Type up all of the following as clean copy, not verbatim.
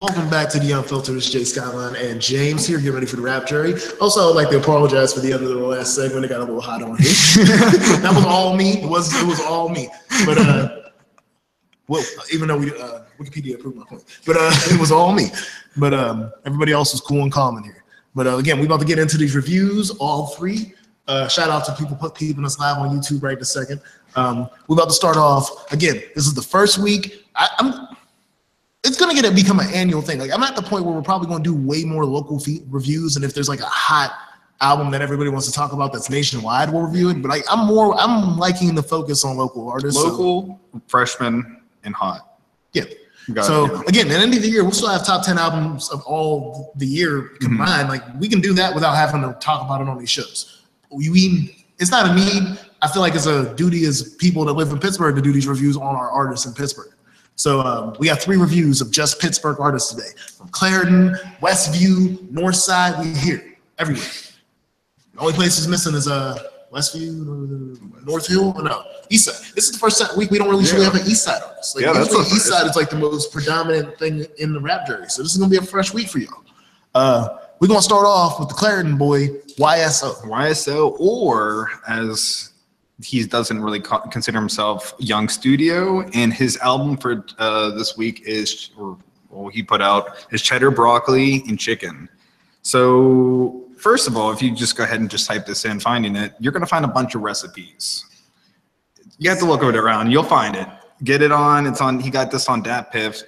Welcome back to the UnFiltered. It's Jay Skyline and James here. Get ready for the rap jury. Also, I would like to apologize for the end of the last segment. It got a little hot on here. That was all me. It was all me. But well, even though Wikipedia proved my point, but it was all me. But everybody else was cool and calm in here. But again, we're about to get into these reviews, all three. Shout out to people keeping us live on YouTube right this second. We're about to start off again. This is the first week. It's gonna become an annual thing. Like, I'm at the point where we're probably gonna do way more local reviews, and if there's like a hot album that everybody wants to talk about that's nationwide, we'll review it. But like, I'm liking the focus on local artists. Local, freshman, and hot. Yeah. So again, at the end of the year, we'll still have top 10 albums of all the year combined. Like, we can do that without having to talk about it on these shows. It's not a need. I feel like it's a duty as people that live in Pittsburgh to do these reviews on our artists in Pittsburgh. So we got 3 reviews of just Pittsburgh artists today. From Clarendon, Westview, Northside, we here, everywhere. The only place is missing is Westview, North Hill, no, East Side. This is the first week we don't really have an East Side artist. Like, that's East Side is like the most predominant thing in the rap jury. So this is gonna be a fresh week for y'all. We're gonna start off with the Clarendon boy, YSO. YSO, or as he doesn't really consider himself Young Studio, and his album for this week is, he put out, is Cheddar, Broccoli, and Chicken. So first of all, if you just go ahead and just type this in, finding it, you're gonna find a bunch of recipes. You have to look it around. You'll find it. Get it on. It's on. He got this on DatPiff.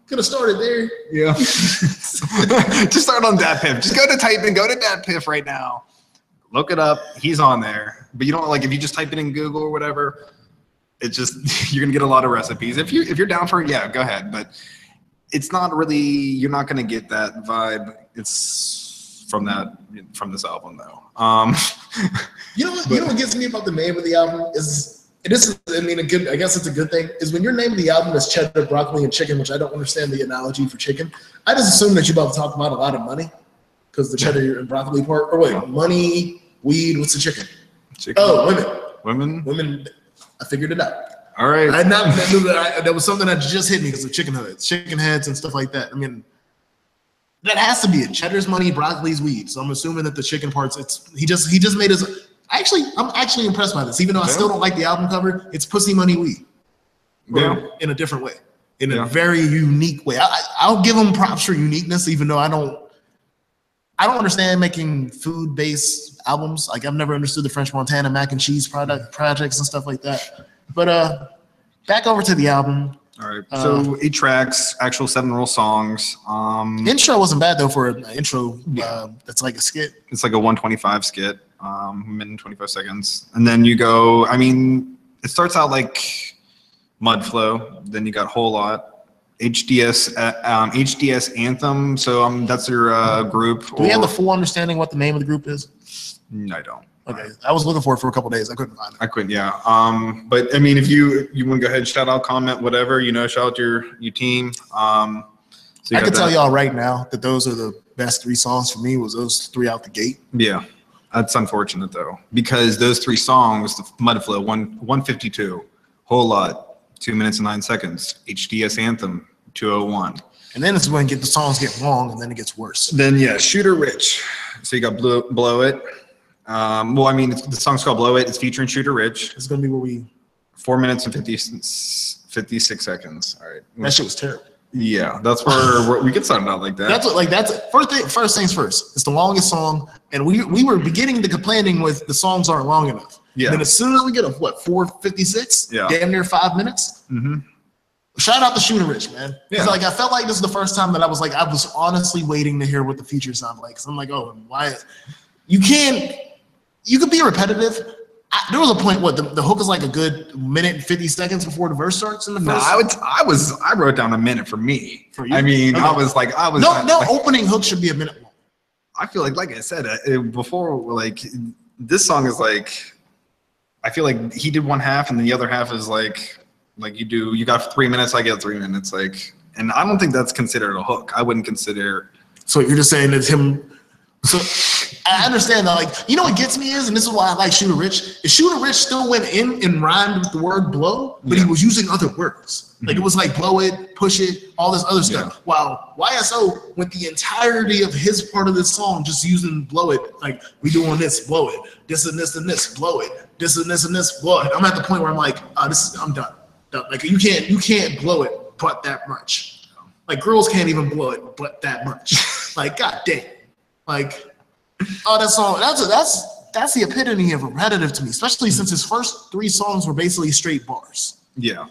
Could have started there. Yeah. Just start on DatPiff. Just go to DatPiff right now. Look it up. He's on there. But you don't, like, if you just type it in Google or whatever, it's just, you're gonna get a lot of recipes. If you're down for it, yeah, go ahead. But it's not really, you're not gonna get that vibe. It's from this album though. You know what gets me about the name of the album is, I guess it's a good thing, is when your name of the album is Cheddar, Broccoli, and Chicken, which I don't understand the analogy for chicken. I just assume that you're about to talk about a lot of money, because the cheddar and broccoli part, or wait, money, weed, what's the chicken? Chicken. Oh, Women. I figured it out. All right. That was something that just hit me because of chicken heads and stuff like that. I mean, that has to be it. Cheddar's money, broccoli's weed. So I'm assuming that the chicken parts, he just made his. I'm actually impressed by this, even though I still don't like the album cover. It's Pussy Money Weed, in a different way, in a very unique way. I'll give him props for uniqueness, even though I don't understand making food-based albums. Like, I've never understood the French Montana mac and cheese projects and stuff like that. But back over to the album. All right. So 8 tracks, actual 7 real songs. Intro wasn't bad though for an intro. That's like a skit. It's like a 125 skit, minute 25 seconds, and then you go. I mean, it starts out like Mud Flow. Then you got Whole Lot, HDS Anthem. So that's your group. Do we have the full understanding what the name of the group is? No, I don't. Okay, I was looking for it for a couple of days. I couldn't find it. I couldn't, yeah. But I mean, if you want to go ahead, shout out, comment, whatever, shout out your team. So I can tell y'all right now that those are the best 3 songs for me. Was those 3 out the gate? Yeah, that's unfortunate though, because those 3 songs, the Mud Flow, 152, Whole Lot, 2 minutes and 9 seconds, HDS Anthem, 201. And then it's when the songs get long, and then it gets worse. Then Shooter Rich. So you got Blow It. Well, I mean, the song's called Blow It. It's featuring Shooter Rich. It's going to be where 4 minutes and 56 seconds. All right. That shit was terrible. Yeah, that's where we get something out like that. That's first things first. It's the longest song, and we were beginning to complaining with the songs aren't long enough. Yeah. And then as soon as we get 4:56, damn near 5 minutes. Mm-hmm. Shout out to Shooter Rich, man. Yeah. Like, I felt like this is the first time that I was honestly waiting to hear what the features sound like. So I'm like, oh, why? You could be repetitive. There was a point, the hook is like a good minute and 50 seconds before the verse starts in the first. No, I wrote down a minute for me. For you? I mean, okay. No, opening hook should be a minute long. I feel like I said before, like, this song is like, I feel like he did one half and then the other half is like you got 3 minutes, I get 3 minutes, like, and I don't think that's considered a hook. I wouldn't consider. So you're just saying it's him. So I understand that. Like, you know what gets me is, and this is why I like Shooter Rich, is Shooter Rich still went in and rhymed with the word blow, but he was using other words. Like, it was like blow it, push it, all this other stuff. While YSO went the entirety of his part of this song just using blow it. Like, we doing this, blow it, this and this and this, blow it, this and this and this, blow it. I'm at the point where I'm like, I'm done. Like, you can't blow it but that much. Like, girls can't even blow it but that much. Like, god damn. Like, oh, that song, that's the epitome of repetitive to me, especially since his first 3 songs were basically straight bars. Yeah.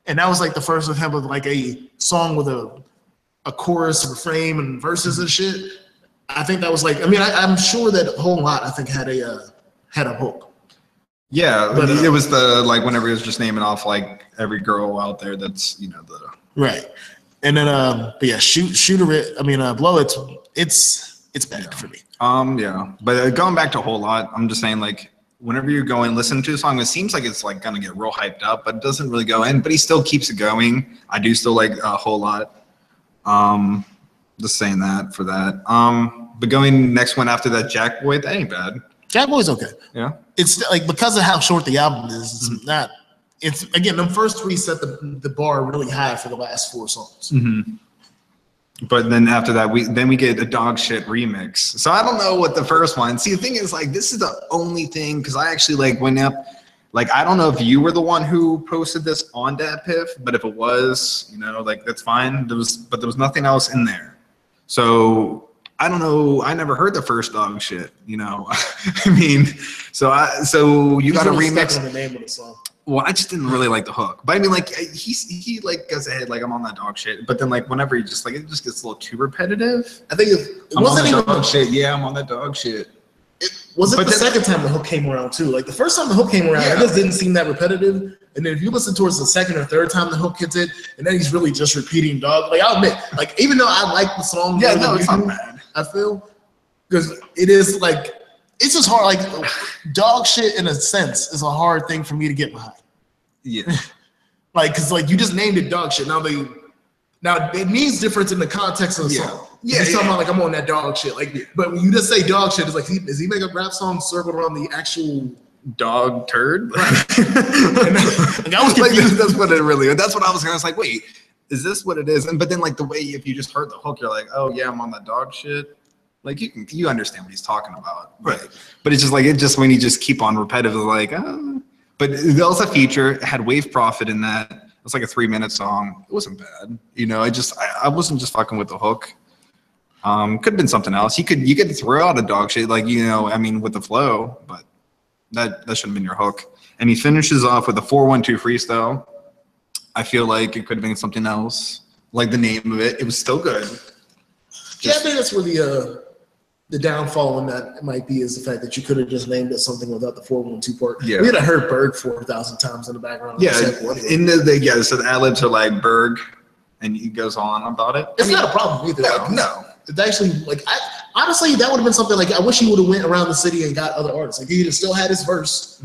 And that was like the first attempt of like a song with a chorus, refrain, and verses and shit. I think that was like, I mean, I'm sure that Whole Lot, I think, had a hook. Yeah, but it was the, like, whenever he was just naming off like every girl out there that's, you know, the right. And then but yeah, Shooter It, I mean, Blow it's bad for me. Yeah, but going back to Whole Lot, I'm just saying, like, whenever you go and listen to a song, it seems like it's like gonna get real hyped up, but it doesn't really go in. But he still keeps it going. I do still like a Whole Lot. Just saying that for that. But going next one after that, Jack Boy, that ain't bad. Jack Boy's okay. Yeah, it's like, because of how short the album is, it's not. It's, again, the first 3 set the bar really high for the last 4 songs. But then after that, we get a dog shit remix. So I don't know what the first one. See, the thing is, like, this is the only thing, because I actually like went up. Like, I don't know if you were the one who posted this on DatPiff, but if it was, you know, like, that's fine. There was nothing else in there. So I don't know. I never heard the first dog shit. You know, I mean, so you got a remix. On the name of the song. Well, I just didn't really like the hook, but I mean, like, he like goes ahead like, I'm on that dog shit, but then like whenever he just like, it just gets a little too repetitive. I think it wasn't even dog shit. Yeah, I'm on that dog shit. It wasn't the second time the hook came around too. Like, the first time the hook came around, it just didn't seem that repetitive. And then if you listen towards the second or third time the hook hits it, and then he's really just repeating dog. Like, I'll admit, like, even though I like the song, yeah, no, it's not bad. I feel, because it is like, it's just hard. Like, dog shit in a sense is a hard thing for me to get behind. Yeah. Like, because like, you just named it dog shit. Now it means different in the context of the song. Yeah, he's talking about like, I'm on that dog shit. Like, but when you just say dog shit, it's like, does he make a rap song circled around the actual dog turd? Right. Like, I was confused. That's what it really. That's what I was gonna say. Like, wait, is this what it is? And but then like the way, if you just heard the hook, you're like, oh yeah, I'm on that dog shit. Like, you understand what he's talking about, right? But it's just like, when you just keep on repetitive, like, But that was a feature. It had Wave Profit in that. It was like a 3-minute song. It wasn't bad. You know, I wasn't just fucking with the hook. Could have been something else. You could throw out a dog shit, like, you know, I mean, with the flow, but that should have been your hook. And he finishes off with a 4-1-2 freestyle. I feel like it could have been something else. Like the name of it, it was still good. Yeah, I think that's where the downfall in that might be, is the fact that you could have just named it something without the 4-1-2 part. Yeah. We had heard Berg 4,000 times in the background. Yeah, so the ad-libs are like Berg, and he goes on about it. It's not a problem either. No. It's actually, like, honestly, that would have been something, like, I wish he would have went around the city and got other artists. Like, he would have still had his verse.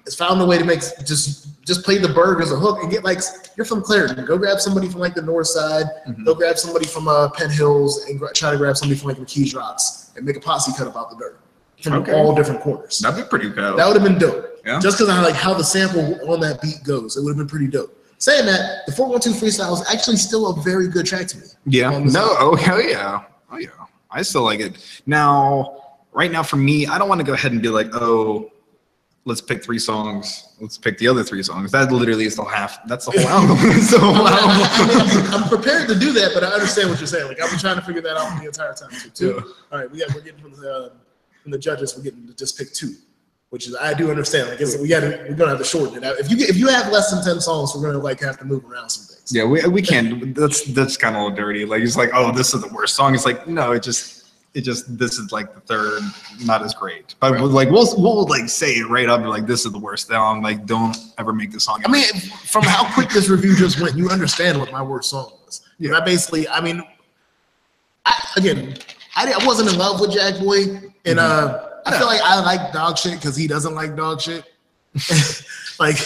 It's found a way to make, just play the Berg as a hook and get, like, you're from Clarendon. Go grab somebody from, like, the north side. Go grab somebody from Penn Hills and try to grab somebody from, like, McKees Rocks and make a posse cut about the dirt from all different corners. That'd be pretty cool. That would have been dope. Yeah. Just because I like how the sample on that beat goes. It would have been pretty dope. Saying that, the 4-1-2 freestyle is actually still a very good track to me. Yeah. No. Oh, hell yeah. Oh, yeah. I still like it. Now, right now for me, I don't want to go ahead and be like, oh, let's pick 3 songs. Let's pick the other 3 songs. That literally is that's the whole album. It's the whole album. I'm prepared to do that, but I understand what you're saying. Like, I've been trying to figure that out the entire time too. Yeah. All right, we're getting from the judges. We're getting to just pick 2, which is, I do understand. Like, we're gonna have to shorten it out. If you have less than 10 songs, we're gonna like have to move around some things. Yeah, we can't. That's kind of a little dirty. Like, it's like, oh, this is the worst song. It's like, no, it just this is like the third, not as great. But right. Like we'll like say it right up, like, this is the worst song. Like, don't ever make this song. I mean, from how quick this review just went, you understand what my worst song was. Yeah. And I wasn't in love with Jack Boy, and I feel like I like dog shit because he doesn't like dog shit. Like,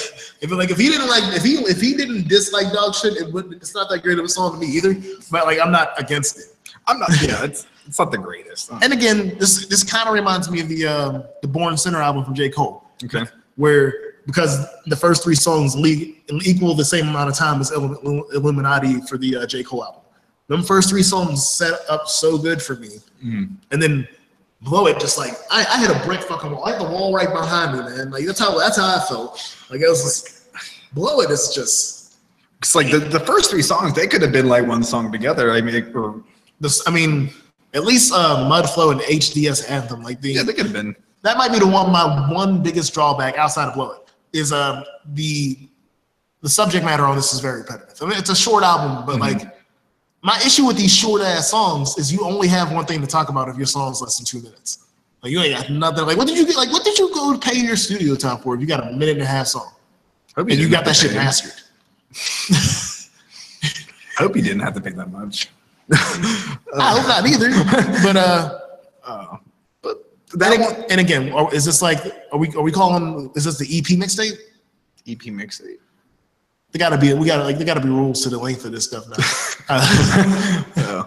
if he didn't dislike dog shit, it's not that great of a song to me either. But like, I'm not against it. I'm not. Yeah, It's not the greatest. And again, this kind of reminds me of the Born Sinner album from J. Cole. Okay. Where because the first 3 songs equal the same amount of time as Illuminati for the J. Cole album. Them first 3 songs set up so good for me, and then Blow It just like I hit a brick fucking wall. I had the wall right behind me, man. Like that's how I felt. Like it was just Blow It is just. It's like the first 3 songs they could have been like one song together. I mean, at least Mudflow and HDS Anthem. Like they could have been. That might be my one biggest drawback outside of Blow It is the subject matter on this is very repetitive. I mean, it's a short album, but like. My issue with these short ass songs is you only have one thing to talk about if your song's less than 2 minutes. Like you ain't got nothing. Like what did you get? Like what did you go to pay your studio time for if you got a 1.5-minute song and you got that shit mastered? I hope you didn't have to pay that much. I hope not either. But and again, is this like are we calling? Is this the EP mixtape? EP mixtape. There gotta be rules to the length of this stuff now. Yeah.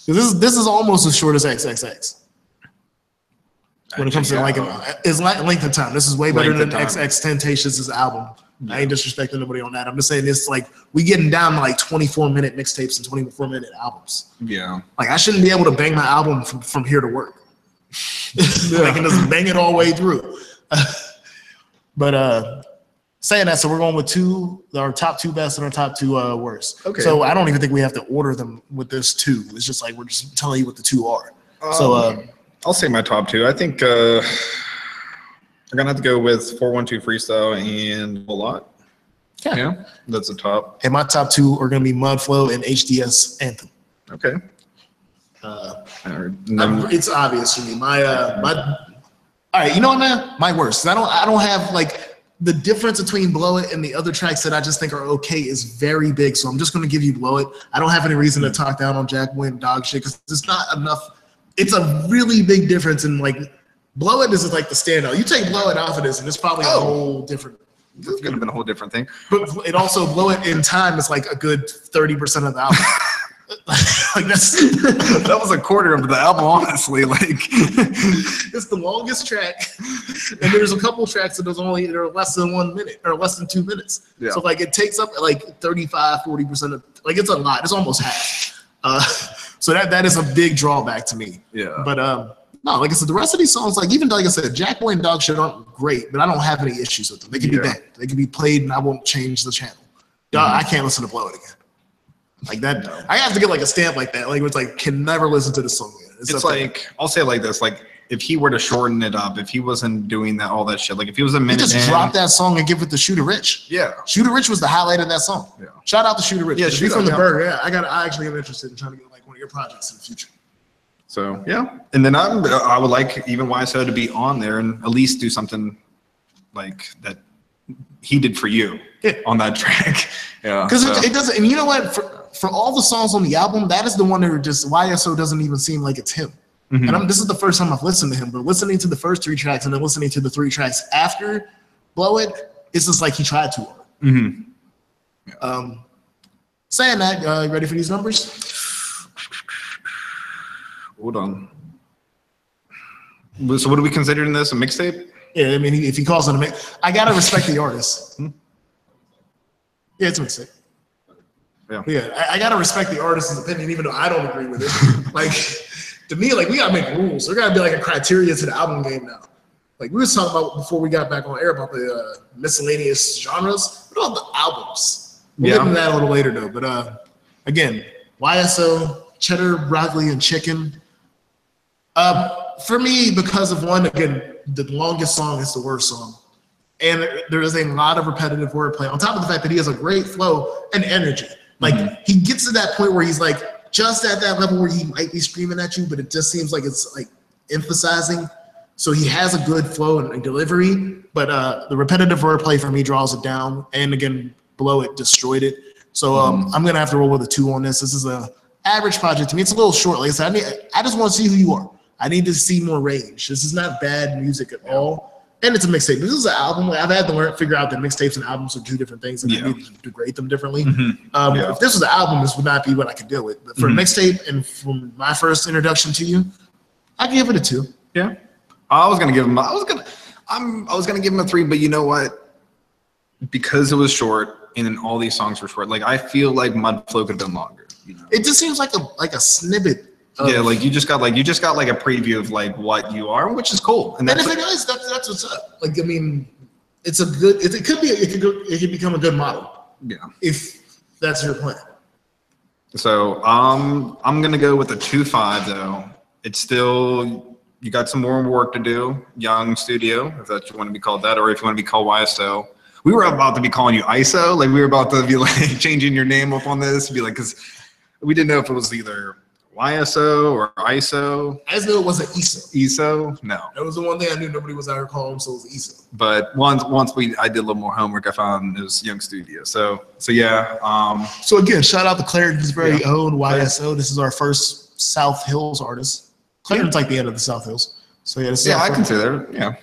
This is almost as short as XXX. When it comes to it's like length of time. This is way better than XXXTentacious' album. Yeah. I ain't disrespecting nobody on that. I'm just saying it's like we getting down to like 24-minute mixtapes and 24-minute albums. Yeah. Like I shouldn't be able to bang my album from here to work. I can just bang it all the way through. But saying that, so we're going with our top 2 best and our top 2 worst. Okay. So I don't even think we have to order them with this 2. It's just like we're just telling you what the 2 are. I'll say my top 2. I think I'm gonna have to go with 412 Freestyle and a lot. Yeah, that's the top. And my top 2 are gonna be Mudflow and HDS Anthem. Okay. It's obvious for me. My all right, you know what, man? My worst. I don't have like. The difference between Blow It and the other tracks that I just think are okay is very big. So I'm just going to give you Blow It. I don't have any reason to talk down on Jack Boy and dog shit because it's not enough. It's a really big difference in like Blow It is like the standout. You take Blow It off of this and it's probably a whole different. It's going to be a whole different thing. But it also Blow It in time is like a good 30% of the album. Like that was a quarter of the album, honestly. Like it's the longest track, and there's a couple tracks that are less than 1 minute or less than 2 minutes. Yeah. So like it takes up like 35-40% of like it's a lot. It's almost half. So that is a big drawback to me. Yeah. But no, like I said, the rest of these songs, like even like I said, Jack Boy and Dog Shit aren't great, but I don't have any issues with them. They can be banned. They can be played, and I won't change the channel. I can't listen to Blow It again. Like that, I have to get like a stamp like that. Like it's like can never listen to the song again. It's like I'll say it like this: like if he were to shorten it up, if he wasn't doing all that shit, like if he was a minute, just drop that song and give it to Shooter Rich. Yeah, Shooter Rich was the highlight of that song. Yeah, shout out to Shooter Rich. Yeah, from the Bird. Yeah, I actually am interested in trying to get like one of your projects in the future. So yeah, and then I would like even YSO to be on there and at least do something like that he did for you on that track. Yeah, because it doesn't. And you know what? For all the songs on the album, that is the one that just YSO doesn't even seem like it's him. Mm-hmm. And this is the first time I've listened to him, but listening to the first 3 tracks and then listening to the 3 tracks after Blow It, it's just like he tried too hard. Mm-hmm. Yeah. Saying that, you ready for these numbers? Hold on. So what are we considering this, a mixtape? Yeah, I mean, if he calls it a mix, I gotta respect the artist. Yeah, it's a mixtape. Yeah, I gotta respect the artist's opinion, even though I don't agree with it. Like, to me, like we gotta make rules. There gotta be like a criteria to the album game now. Like we were talking about before we got back on air about the miscellaneous genres. What about the albums? We'll get into that a little later though. But again, YSO, cheddar, broccoli, and chicken. For me, because of one, again, the longest song is the worst song. And there is a lot of repetitive wordplay on top of the fact that he has a great flow and energy. Like he gets to that point where he's like just at that level where he might be screaming at you, but it just seems like it's like emphasizing. So he has a good flow and delivery, but the repetitive wordplay for me draws it down. And again, Blow It destroyed it. So I'm gonna have to roll with a 2 on this. This is a average project to me. It's a little short. Like I said, I just want to see who you are. I need to see more range. This is not bad music at all. And it's a mixtape. This is an album. I've had to figure out that mixtapes and albums are two different things, and I need to grade them differently. If this was an album, this would not be what I could deal with. But for a mixtape, and from my first introduction to you, I give it a 2. Yeah, I was gonna give him. I was gonna give him a 3, but you know what? Because it was short, and then all these songs were short. Like I feel like Mudflow could have been longer. You know? It just seems like a snippet. Yeah, like you just got like a preview of like what you are, which is cool. And if it is, that's what's up. Like I mean, it's a good. It could become a good model. Yeah. If that's your plan. So I'm gonna go with a 2.5 though. It's still, you got some more work to do. Young studio, if that you want to be called that, or if you want to be called YSO. We were about to be calling you ISO, like we were about to be like changing your name up on this, be like, because we didn't know if it was either YSO or ISO. I just knew it wasn't ISO. ISO? No. That was the one thing I knew nobody was ever calling him, so it was ISO. But once I did a little more homework, I found it was Young Studio. So yeah. So again, shout out to Clarendon's very own YSO. This is our first South Hills artist. Clarendon's like the end of the South Hills. So yeah, I can say that. Yeah.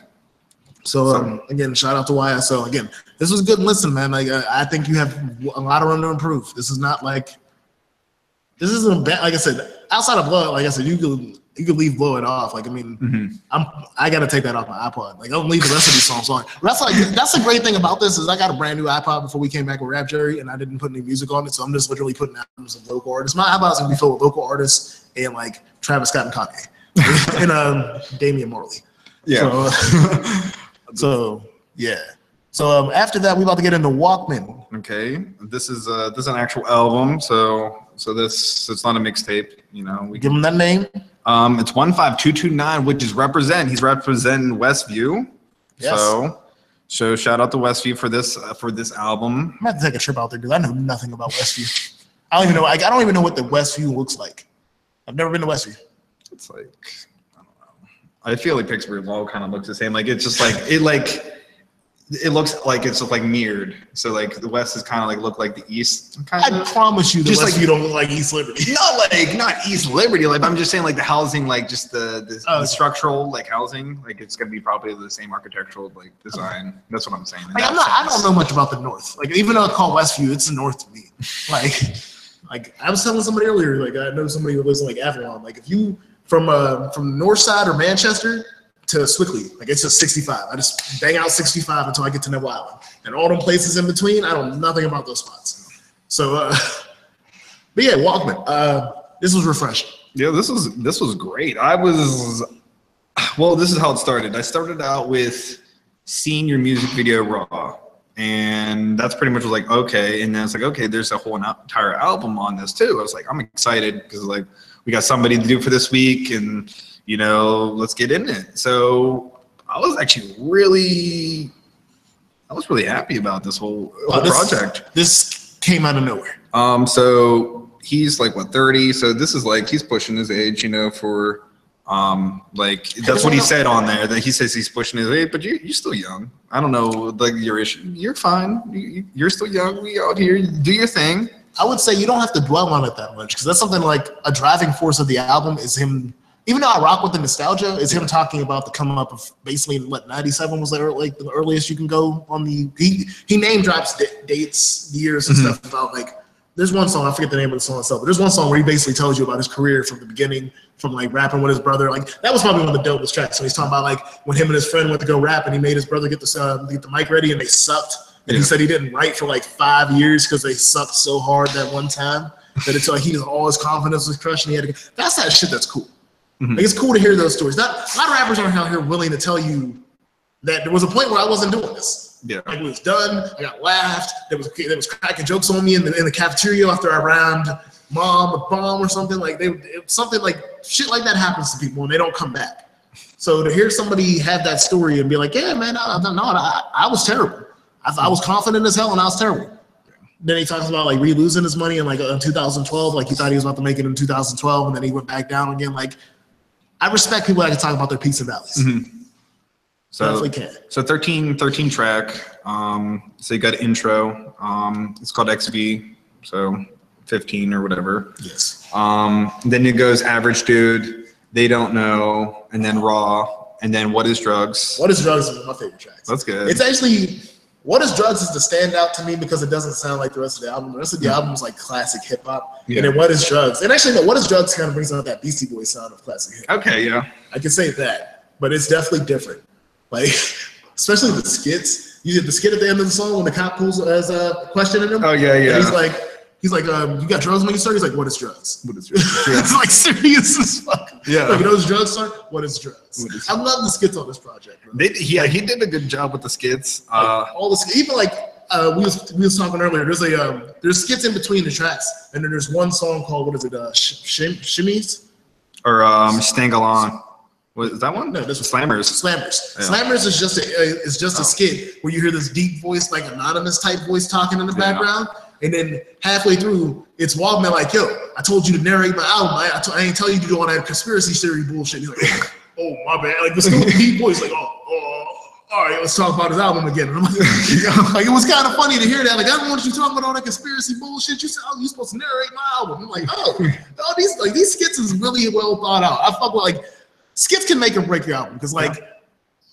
So again, shout out to YSO. Again, this was good listen, man. Like I think you have a lot of room to improve. This is not like. This isn't bad. Like I said, outside of Blow, like I said, you could leave Blow It off. Like I mean, I gotta take that off my iPod. Like I don't leave the rest of these songs on. But that's the great thing about this is I got a brand new iPod before we came back with Rap Jerry, and I didn't put any music on it, so I'm just literally putting albums of local artists. My iPod's gonna be filled with local artists and like Travis Scott and Kanye and Damian Marley. Yeah. So yeah. So after that, we about to get into Walkman. Okay, this is an actual album. So it's not a mixtape. You know, we give him that name. It's 15229, which is he's representing Westview. Yes. So shout out to Westview for this album. I'm gonna have to take a trip out there because I know nothing about Westview. I don't even know. I don't even know what the Westview looks like. I've never been to Westview. It's like I don't know. I feel like Pittsburgh Mall kind of looks the same. Like it's just like it looks like it's like mirrored. So like the West is kind of like look like the East. I promise you, just like you don't look like East Liberty. Not East Liberty. Like I'm just saying, like the housing, like just the structural like housing, like it's gonna be probably the same architectural like design. Okay. That's what I'm saying. Like I don't know much about the North. Like even though it's called Westview, it's the North to me. Like I was telling somebody earlier, like I know somebody who lives in like Avalon. Like if you from the North Side or Manchester to Swickley, like it's just 65. I just bang out 65 until I get to Neville Island, and all them places in between, I don't know nothing about those spots. So, but yeah, Walkman. This was refreshing. Yeah, this was great. This is how it started. I started out with seeing your music video raw, and that's pretty much was like okay, and then it's like okay, there's a whole entire album on this too. I was like, I'm excited because like we got somebody to do for this week, and you know, let's get in it. So I was actually really happy about this whole project. This came out of nowhere. So he's like what 30. So this is like he's pushing his age, you know, for like that's what he said on there. That he says he's pushing his age, but you're still young. I don't know, like your issue. You're fine. You're still young. We out here. Do your thing. I would say you don't have to dwell on it that much because that's something like a driving force of the album is him. Even though I rock with the nostalgia, is him talking about the come up of basically what 97 was there like the earliest you can go on the he name drops dates, years and stuff about like there's one song, I forget the name of the song itself, but there's one song where he basically tells you about his career from the beginning, from like rapping with his brother. Like that was probably one of the dopest tracks. So he's talking about like when him and his friend went to go rap and he made his brother get the mic ready and they sucked. And he said he didn't write for like 5 years because they sucked so hard that one time that it's like all his confidence was crushed and he had to. That's that shit that's cool. Like it's cool to hear those stories. Not a lot of rappers aren't out here willing to tell you that there was a point where I wasn't doing this. Yeah, like it was done. I got laughed. There was cracking jokes on me in the cafeteria after I rhymed "mom" or "bomb" or something like something like shit like that happens to people and they don't come back. So to hear somebody have that story and be like, yeah, man, I was terrible. I was confident as hell and I was terrible. Then he talks about like re-losing his money in like 2012. Like he thought he was about to make it in 2012 and then he went back down again. Like. I respect people that can talk about their peaks and valleys. So 13 track. So you got an intro. It's called XV. So 15 or whatever. Yes. Then it goes Average Dude, They Don't Know, and then Raw. And then What Is Drugs? What Is Drugs is one of my favorite tracks. That's good. It's actually, What Is Drugs is the standout to me because it doesn't sound like the rest of the album. The rest of the album is like classic hip hop. Yeah. And then What Is Drugs? And actually, no, What Is Drugs kind of brings out that Beastie Boys sound of classic hip hop. Okay, yeah. I can say that, but it's definitely different. Like, especially the skits. You get the skit at the end of the song when the cop pulls as a question in him. Oh, yeah, yeah. And he's like, you got drugs when you start? He's like, what is drugs? What is drugs? It's like serious as fuck. Yeah. Like, you know what drugs are? What is drugs? I love the skits on this project, bro. He did a good job with the skits. All the even like we was talking earlier. There's skits in between the tracks, and then there's one song called what is it? Shimmies or Stangalon. What is that one? No, this was Slammers. Yeah. Slammers is just a skit where you hear this deep voice, like anonymous type voice talking in the background. And then halfway through, it's Waldman like, yo, I told you to narrate my album. I ain't tell you to do all that conspiracy theory bullshit. He's like, oh, my bad. Like, this deep voice, like, all right, let's talk about his album again. And I'm like, it was kind of funny to hear that. Like, I don't want you talking about all that conspiracy bullshit. You said, oh, you're supposed to narrate my album. I'm like, these skits is really well thought out. I fuck with, like, skits can make or break your album. Because, like,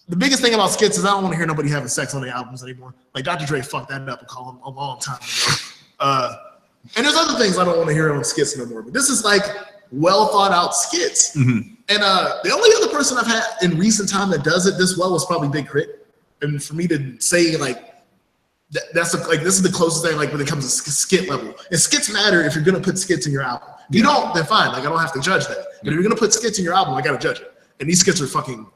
the biggest thing about skits is I don't want to hear nobody having sex on their albums anymore. Like, Dr. Dre fucked that up and called him a long time ago. And there's other things I don't want to hear on skits no more. But this is, like, well thought out skits. Mm-hmm. And the only other person I've had in recent time that does it this well is probably Big Crit. And for me to say, like, this is the closest thing, like, when it comes to skit level. And skits matter if you're going to put skits in your album. If you don't, then fine. Like, I don't have to judge that. But if you're going to put skits in your album, I got to judge it. And these skits are fucking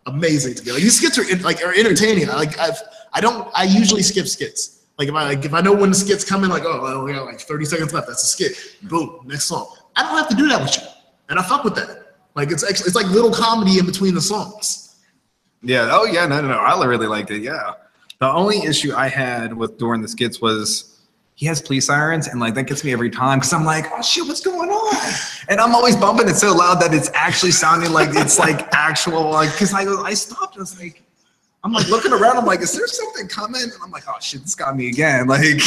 amazing to me. Like, these skits are entertaining. I usually skip skits. Like, if I know when the skits come in, like, oh, well, we got like 30 seconds left, that's a skit. Boom, next song. I don't have to do that with you. And I fuck with that. Like, it's like little comedy in between the songs. Yeah. Oh, yeah. No. I really liked it. Yeah. The only issue I had with during the skits was he has police sirens, and like that gets me every time because I'm like, oh shit, what's going on? And I'm always bumping it so loud that it's actually sounding like it's like actual, like, because I stopped. I was like, I'm like looking around. I'm like, is there something coming? And I'm like, oh shit, this got me again. Like,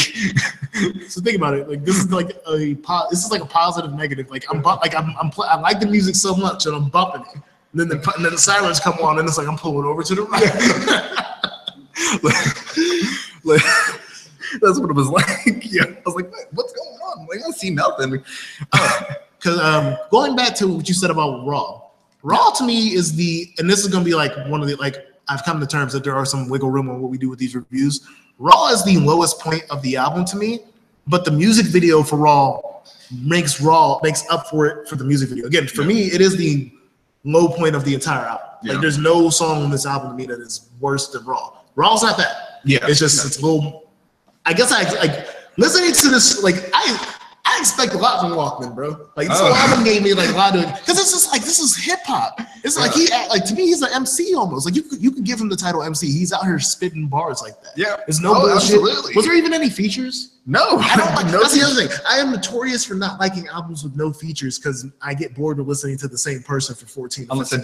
so think about it. Like, this is like a positive negative. Like, I like the music so much and I'm bumping it. And then the sirens come on, and it's like I'm pulling over to the right. like, that's what it was like. Yeah, I was like, what's going on? Like, I don't see nothing. Because going back to what you said about Raw to me is and this is going to be like one of the, like, I've come to terms that there are some wiggle room on what we do with these reviews. Raw is the lowest point of the album to me, but the music video for Raw makes up for it for the music video. Again, for me, it is the low point of the entire album. Yeah. Like, there's no song on this album to me that is worse than Raw. Raw's not that. Yeah, it's just it's a little. I guess I like listening to this. Like, I expect a lot from Walkman, bro. Like, this whole album gave me like a lot of, because it's just like, this is hip hop. It's like to me, he's an MC almost. Like, you could give him the title MC. He's out here spitting bars like that. Yeah, there's no bullshit. Absolutely. Was there even any features? No, I don't like. That's the other thing. I am notorious for not liking albums with no features because I get bored of listening to the same person for 14. Unless the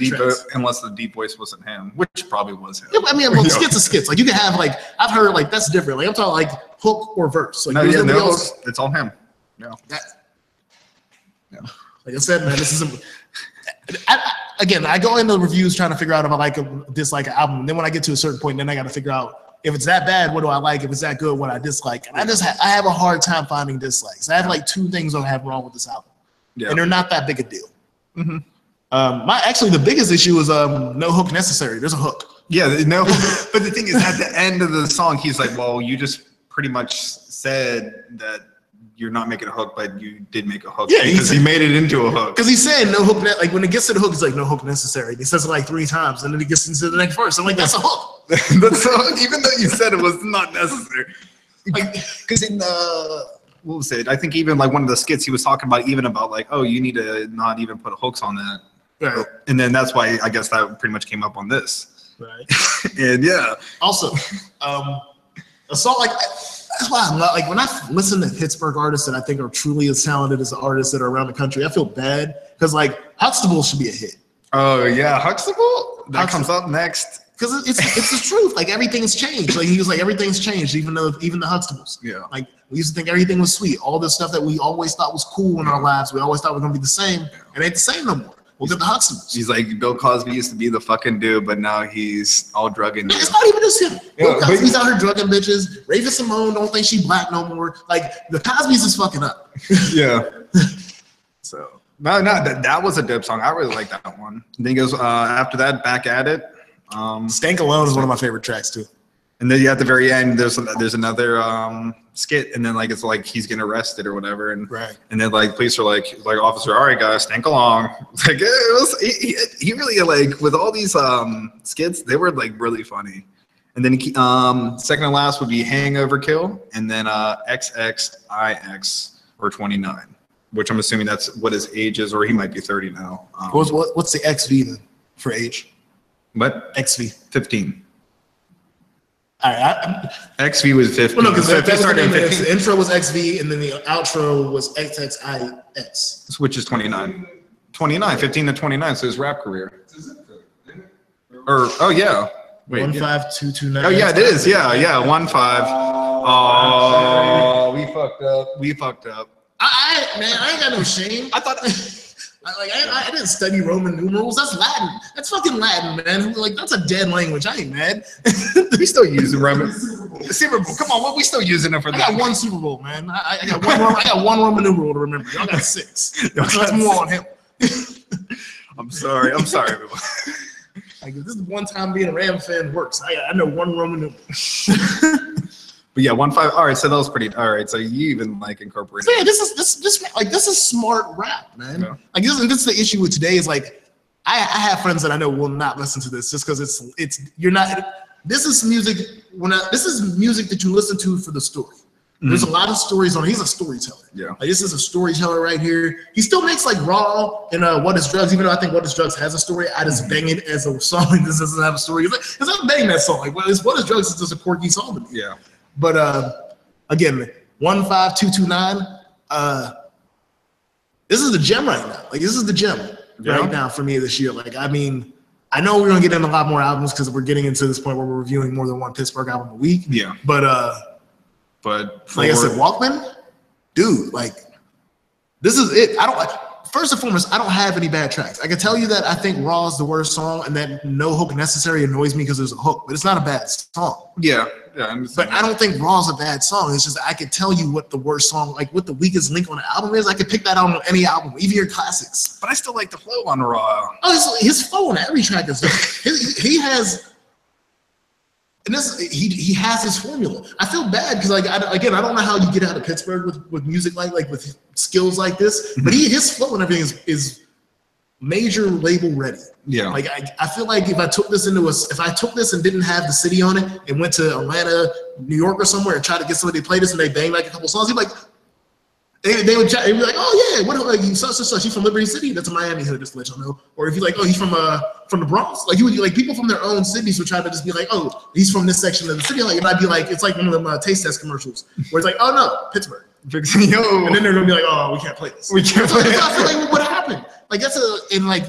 deep voice wasn't him, which probably was him. Yeah, I mean, well, skits are skits. Like, you can have like, I've heard like that's different. Like, I'm talking like hook or verse. Like, it's all him. Yeah. Like I said, man, this isn't. I go into the reviews trying to figure out if I like or dislike an album, and then when I get to a certain point, then I got to figure out if it's that bad, what do I like? If it's that good, what I dislike. And I have a hard time finding dislikes. I have like 2 things I have wrong with this album, and they're not that big a deal. Mm-hmm. Actually, the biggest issue is no hook necessary. There's a hook. Yeah, no. But the thing is, at the end of the song, he's like, "Well, you just pretty much said that you're not making a hook, but you did make a hook." Yeah, because he made it into a hook. Because he said no hook. Like, when it gets to the hook, he's like, no hook necessary. And he says it like 3 times, and then he gets into the next verse. I'm like, that's a hook. That's a hook, even though you said it was not necessary. Because in what was it? I think even like one of the skits he was talking about, even about like, oh, you need to not even put hooks on that. Right. And then that's why I guess that pretty much came up on this. Right. And yeah. Also, a song like. That's why I'm not, like, when I listen to Pittsburgh artists that I think are truly as talented as the artists that are around the country, I feel bad because, like, Huxtable should be a hit. Oh yeah, Huxtable? That comes up next. Because it's the truth. Like, everything's changed. Like, he was like, everything's changed, even the Huxtables. Yeah. Like, we used to think everything was sweet. All this stuff that we always thought was cool in our lives, we always thought was gonna be the same. It ain't the same no more. We'll get the Huxtables. He's like, Bill Cosby used to be the fucking dude, but now he's all drugging. It's not even just him. Bill Cosby's out here drugging bitches. Raven Simone don't think she black no more. Like, the Cosby's is fucking up. Yeah. So, no, that was a dope song. I really like that one. And then he goes, after that, Back at It. Stank Alone is one of my favorite tracks, too. And then at the very end, there's another skit, and then like it's like he's getting arrested or whatever, and and then like police are like officer, all right guys, stank along. Like he really like with all these skits, they were like really funny. And then second to last would be Hangover Kill, and then XXIX or 29, which I'm assuming that's what his age is, or he might be 30 now. What's the XV then for age? What? XV 15. All right, XV was 15. Well, no, because that started 15. The intro was XV, and then the outro was XXIX. Which is 29. 29, 15 to 29, so his rap career. Or, oh, yeah. Wait, 15229. Oh, yeah, it is. Yeah, 15. Oh, we fucked up. I ain't got no shame. I thought... I didn't study Roman numerals. That's Latin. That's fucking Latin, man. Like, that's a dead language. I ain't mad. We still using Roman. Super Bowl. Come on, what we still using it for? I got one Super Bowl, man. I got one Roman numeral to remember. Y'all got 6. That's more on him. I'm sorry, everyone. Like, if this is one time being a Ram fan works. I know one Roman numeral. But yeah, 15. All right, so that was pretty. All right, so you even like incorporated. So yeah, this is smart rap, man. Yeah. Like this is the issue with today is like I have friends that I know will not listen to this just because it's you're not. This is music this is music that you listen to for the story. Mm-hmm. There's a lot of stories on it. He's a storyteller. Yeah, like this is a storyteller right here. He still makes like Raw and What Is Drugs, even though I think What Is Drugs has a story. I just bang it as a song. This doesn't have a story. It's not banging that song. Like What Is Drugs is just a quirky song to me. Yeah. But again, 15229. This is the gem right now. Like this is the gem right now for me this year. Like I mean, I know we're gonna get into a lot more albums because we're getting into this point where we're reviewing more than one Pittsburgh album a week. Yeah. But like I said, Walkman, dude. Like this is it. First and foremost, I don't have any bad tracks. I can tell you that I think Raw is the worst song, and that No Hook Necessary annoys me because there's a hook, but it's not a bad song. Yeah. But I don't think Raw's a bad song. It's just I could tell you what the worst song, like what the weakest link on the album is. I could pick that out on any album, even your classics. But I still like the flow on Raw. Oh, his flow on every track is he has. And he has his formula. I feel bad because I don't know how you get out of Pittsburgh with music like with skills like this. But his flow and everything is major label ready. Yeah. Like I feel like if I took this and didn't have the city on it and went to Atlanta, New York or somewhere and tried to get somebody to play this and they bang like a couple songs, he'd be like. They would be like, oh yeah, what like such he's from Liberty City, that's a Miami hood, just to let y'all know. Or if you're like, oh, he's from the Bronx, like you would like people from their own cities would try to just be like, oh, he's from this section of the city. Like it might be like it's like one of them taste test commercials where it's like, oh no, Pittsburgh. Yo. And then they're gonna be like, oh, we can't play this. We can't play this. I feel like what happened. Like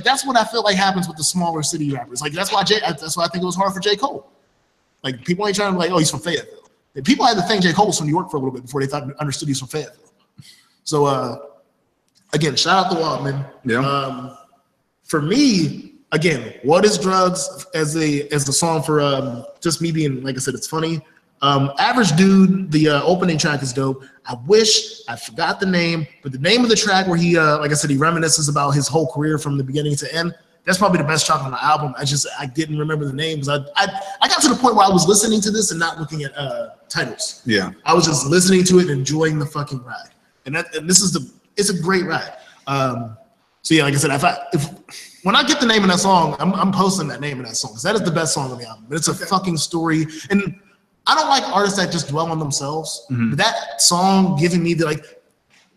that's what I feel like happens with the smaller city rappers. Like that's why I think it was hard for J. Cole. Like people ain't trying to be like, oh, he's from Fayetteville. And people had to think J. Cole was from New York for a little bit before they understood he's from Fayetteville. So again, shout out to Walkman. Yeah. For me, again, What Is Drugs as the song for just me being, like I said, it's funny. Average Dude, the opening track is dope. I wish I forgot the name, but the name of the track where he, like I said, he reminisces about his whole career from the beginning to end. That's probably the best track on the album. I didn't remember the name because I got to the point where I was listening to this and not looking at titles. Yeah. I was just listening to it and enjoying the fucking ride. And it's a great ride. So yeah, like I said, when I get the name of that song, I'm posting that name of that song because that is the best song on the album. But it's a fucking story, and I don't like artists that just dwell on themselves. Mm-hmm. But that song giving me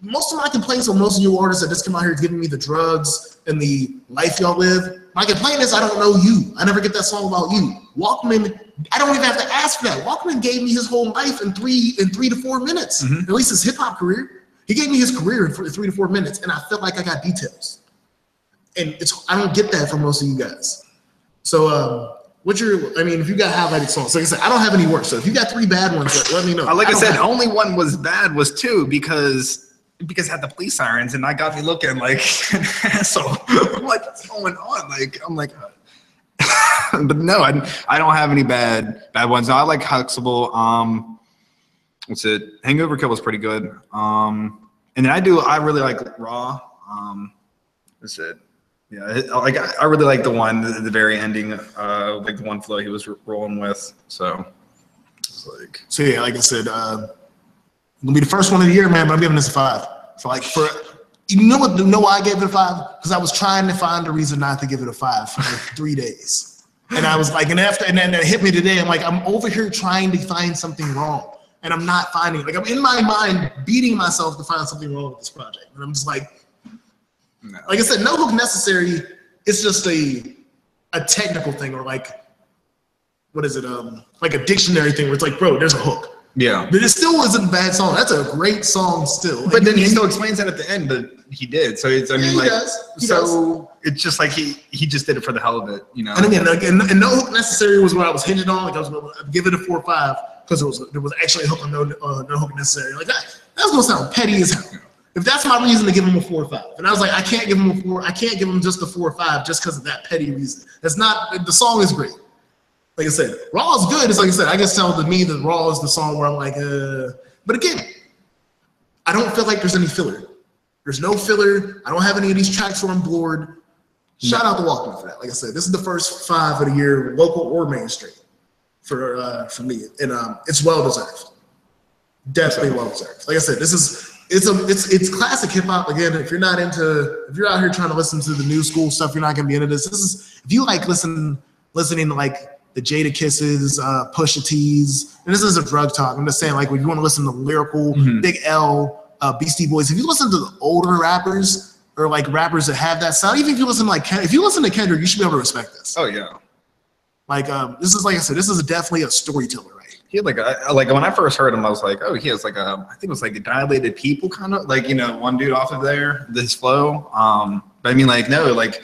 most of my complaints on most of you artists that just come out here giving me the drugs and the life y'all live. My complaint is I don't know you. I never get that song about you. Walkman, I don't even have to ask for that. Walkman gave me his whole life in 3 to 4 minutes. Mm-hmm. At least his hip hop career. He gave me his career in 3 to 4 minutes, and I felt like I got details. And I don't get that from most of you guys. So, if you got highlighted songs, like I said, I don't have any worse. So if you got 3 bad ones, let me know. Like I said, only one was bad was 2 because because it had the police sirens, and that got me looking like an asshole. I'm like, what's going on? Like, I'm like, but no, I don't have any bad ones. No, I like Huxtable. What's it? Hangover Kill was pretty good. And then I really like Raw. What's it? Yeah, I really like the one at the very ending, like the one flow he was rolling with. So it's like. So yeah, like I said, gonna be the first one of the year, man. But I'm giving this a 5. For you know why I gave it a 5? Because I was trying to find a reason not to give it a 5 for like 3 days, and I was like, and then it hit me today. I'm like, I'm over here trying to find something wrong, and I'm not finding. Like I'm in my mind beating myself to find something wrong with this project, and I'm just like, no. Like I said, no hook necessary. It's just a technical thing, or like, what is it? Like a dictionary thing where it's like, bro, there's a hook. Yeah. But it still wasn't a bad song. That's a great song still. But then he still explains that at the end, but he did. So it's, I mean, like, he does. It's just like he just did it for the hell of it, you know? And again, and no hook necessary was what I was hinging on. Like I was going to give it a 4 or 5 because there was actually a hook on no hook necessary. Like that's going to sound petty as hell. If that's my reason to give him a 4 or 5. And I was like, I can't give him a 4. I can't give him just a 4 or 5 just because of that petty reason. That's not, the song is great. Like I said, Raw is good. It's like I said, I guess tell to me that Raw is the song where I'm like, But again, I don't feel like there's any filler. There's no filler. I don't have any of these tracks where I'm bored. Shout out to Walkman for that. Like I said, this is the first 5 of the year, local or mainstream, for me, and it's well deserved. Definitely well deserved. Like I said, it's classic hip hop. Again, if you're out here trying to listen to the new school stuff, you're not gonna be into this. This is if you like listening to like the Jada Kisses, Pusha T's, and this is a drug talk. I'm just saying, like, when you want to listen to lyrical, Big L, Beastie Boys, if you listen to the older rappers or like rappers that have that sound, even if you listen to Kendrick, you should be able to respect this. Oh yeah. Like this is, like I said, this is definitely a storyteller, right? He had like when I first heard him, I was like, oh, he has like I think it was like a Dilated People kind of like, you know, one dude off of there, this flow. But I mean, like, no, like.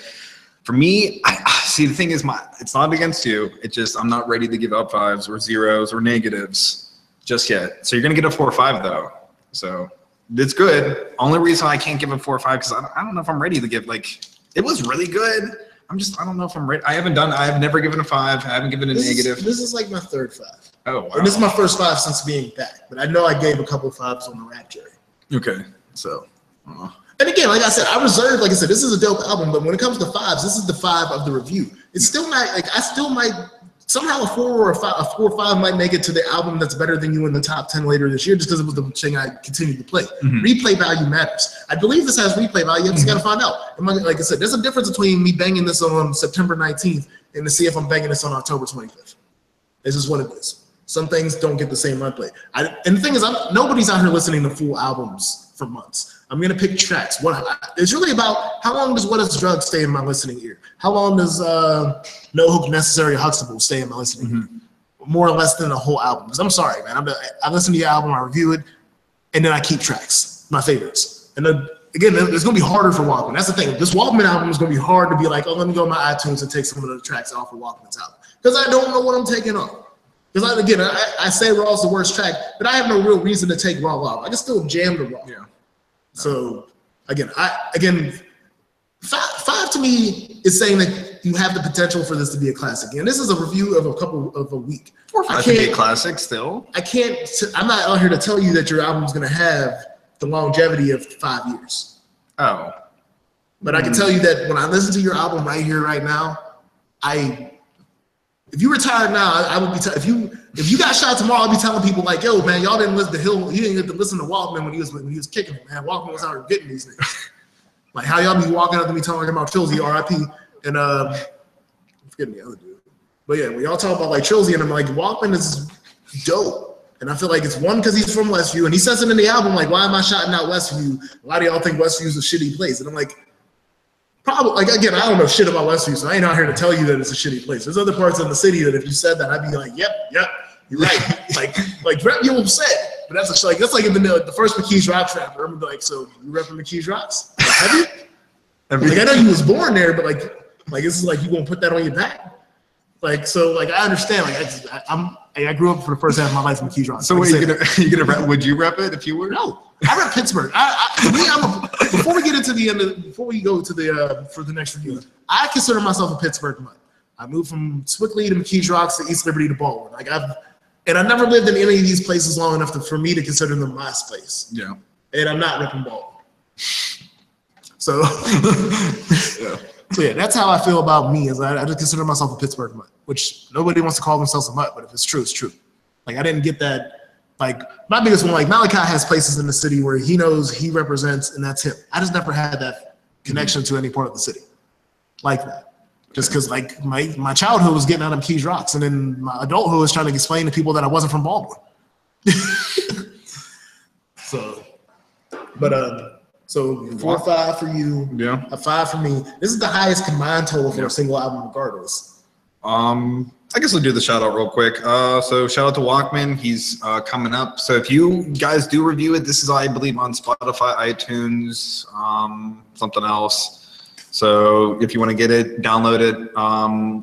For me, I see, the thing is, it's not against you. It's just I'm not ready to give up 5s or 0s or negatives just yet. So you're gonna get a 4 or 5 though. So it's good. Only reason I can't give a 4 or 5 because I don't know if I'm ready to give, like, it was really good. I don't know if I'm ready. I've never given a 5. I haven't given a negative. This is like my 3rd 5. Oh wow. And this is my first 5 since being back. But I know I gave a couple 5s on the Rap Jury. Okay. So. And again, like I said, I reserved, like I said, this is a dope album, but when it comes to 5s, this is the 5 of the review. It's still not, like, I still might, somehow a 4 or 5 might make it to the album that's better than you in the top 10 later this year, just because it was the thing I continued to play. Replay value matters. I believe this has replay value. I just got to find out. Like I said, there's a difference between me banging this on September 19th and to see if I'm banging this on October 25th. This is what it is. Some things don't get the same replay. And the thing is, nobody's out here listening to full albums for months. I'm gonna pick tracks. It's really about how long does What Is Drug stay in my listening ear? How long does No Hook Necessary Huxtable stay in my listening ear? More or less than the whole album. Because I'm sorry, man. I listen to your album, I review it, and then I keep tracks, my favorites. And then, again, it's gonna be harder for Walkman. That's the thing. This Walkman album is gonna be hard to be like, oh, let me go to my iTunes and take some of the tracks off of Walkman's album. Because I don't know what I'm taking off. Because I say Raw is the worst track, but I have no real reason to take Raw off. I can still jam the Raw. Yeah. So again, 5 to me is saying that you have the potential for this to be a classic. And this is a review of a week. 4 or 5 can be a classic still. I'm not out here to tell you that your album's going to have the longevity of 5 years. Oh. But I can tell you that when I listen to your album right here, right now, if you retired now, I would be if you got shot tomorrow, I'd be telling people like, yo, man, y'all didn't listen to Hill. You didn't get to listen to Walkman when he was kicking it, man. Walkman was out here getting these niggas. Like how y'all be walking up to me talking about Trilzy, R.I.P. And I'm forgetting the other dude. But yeah, when y'all talk about like Trilzy, and I'm like, Walkman is dope. And I feel like it's one because he's from Westview, and he says it in the album like, why am I shouting out Westview? A lot of y'all think Westview's a shitty place, and I'm like, probably, like, again, I don't know shit about Westview, so I ain't out here to tell you that it's a shitty place. There's other parts of the city that if you said that, I'd be like, yep, you're right. like rep your upset. But that's like in the first McKees Rock trap. I'm like, so you repping McKees Rocks? Like, have you? Like, I know you was born there, but like this is like you gonna put that on your back? Like, so like I understand. Like I grew up for the first half of my life in McKees Rocks. So like wait, you gonna rep? Would you rep it if you were? No. I rep Pittsburgh. To me, before we get into the end, before we go to the for the next review, I consider myself a Pittsburgh mutt. I moved from Swickley to McKees Rocks to East Liberty to Baldwin. And I never lived in any of these places long enough for me to consider them my place. Yeah. And I'm not ripping Baldwin. So, yeah. So yeah, that's how I feel about me. Is I just consider myself a Pittsburgh mutt, which nobody wants to call themselves a mutt, but if it's true, it's true. Like I didn't get that. Like my biggest one, like Malachi has places in the city where he knows he represents, and that's him. I just never had that connection to any part of the city like that. Just because like my childhood was getting out of Keys Rocks, and then my adulthood was trying to explain to people that I wasn't from Baldwin. So 4 or 5 for you, a 5 for me. This is the highest combined total for a single album, regardless. I guess I'll do the shout out real quick. So shout out to Walkman. He's coming up. So if you guys do review it, this is, I believe, on Spotify, iTunes, something else. So if you want to get it, download it,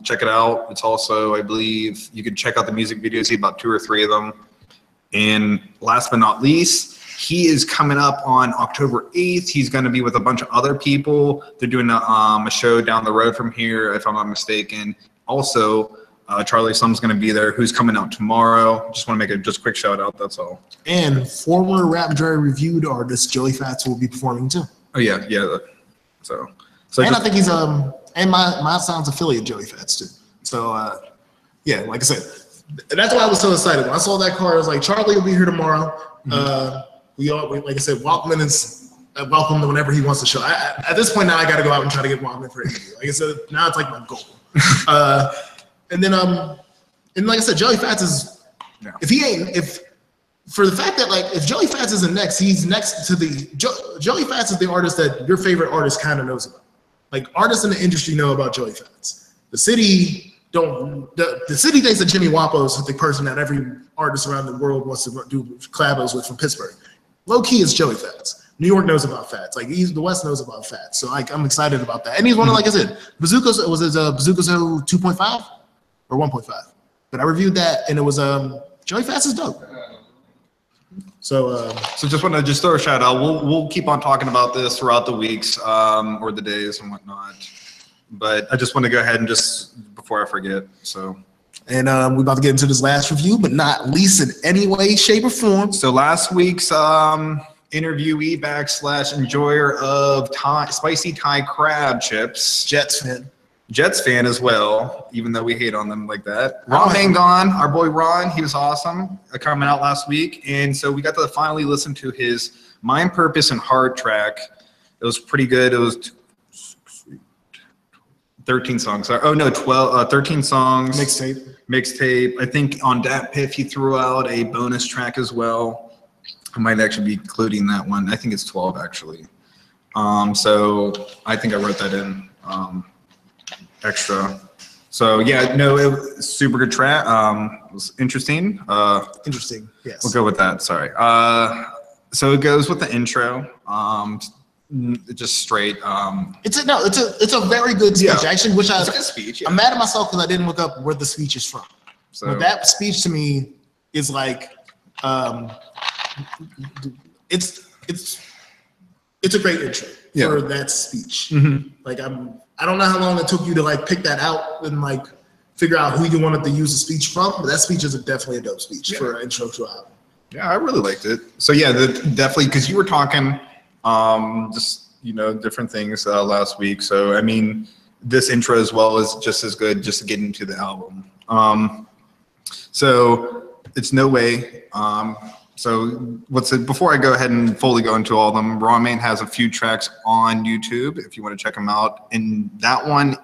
check it out. It's also, I believe, you can check out the music videos, see about 2 or 3 of them. And last but not least, he is coming up on October 8th. He's going to be with a bunch of other people. They're doing a show down the road from here, if I'm not mistaken. Also, Charlie Slum's going to be there, who's coming out tomorrow. Just want to make a just quick shout out. That's all. And former Rap Jury reviewed artist Joey Fats will be performing too. Oh yeah. So and I think he's and my sound's affiliate Joey Fats too. So yeah, like I said, that's why I was so excited when I saw that car. I was like, Charlie will be here tomorrow. We like I said, Walkman is welcome to whenever he wants to show. At this point now, I got to go out and try to get Walkman for an interview. Like I said, now it's like my goal. And then and like I said, Joey Fats is for the fact that like if Joey Fats isn't next, he's next to Joey Fats is the artist that your favorite artist kind of knows about. Like artists in the industry know about Joey Fats. The city don't. The city thinks that Jimmy Wapo is the person that every artist around the world wants to do collabos with from Pittsburgh. Low key is Joey Fats. New York knows about Fats. Like the West knows about Fats. So like I'm excited about that. And he's one of, like I said, Bazookas 2.5 or 1.5. But I reviewed that and it was Joey Fats is dope. So just want to throw a shout out. We'll keep on talking about this throughout the weeks or the days and whatnot. But I just want to go ahead and just before I forget. So. And we're about to get into this last review, but not least in any way, shape, or form. So last week's interviewee / enjoyer of spicy Thai crab chips. Jets fan as well, even though we hate on them like that. Ron Mangon, our boy Ron, he was awesome, coming out last week. And so we got to finally listen to his Mind, Purpose, and Heart track. It was pretty good. It was 13 songs. 13 songs. Mixtape. I think on Dat Piff he threw out a bonus track as well. I might actually be including that one. I think it's 12 actually. So I think I wrote that in extra. So yeah, no, it was super good track. It was interesting. Interesting. Yes. We'll go with that. Sorry. So it goes with the intro. Just straight. It's a very good speech. I actually wish it's a good speech. Yeah. I'm mad at myself because I didn't look up where the speech is from. So but that speech to me is like, it's a great intro for that speech. Mm-hmm. Like I don't know how long it took you to like pick that out and like figure out who you wanted to use the speech from, but that speech is definitely a dope speech for an intro to an album. Yeah, I really liked it. So yeah, definitely because you were talking. Different things last week. So I mean, this intro as well is just as good, just to get into the album. So it's No Way. So before I go ahead and fully go into all of them, Rawmain has a few tracks on YouTube if you want to check them out. And that one,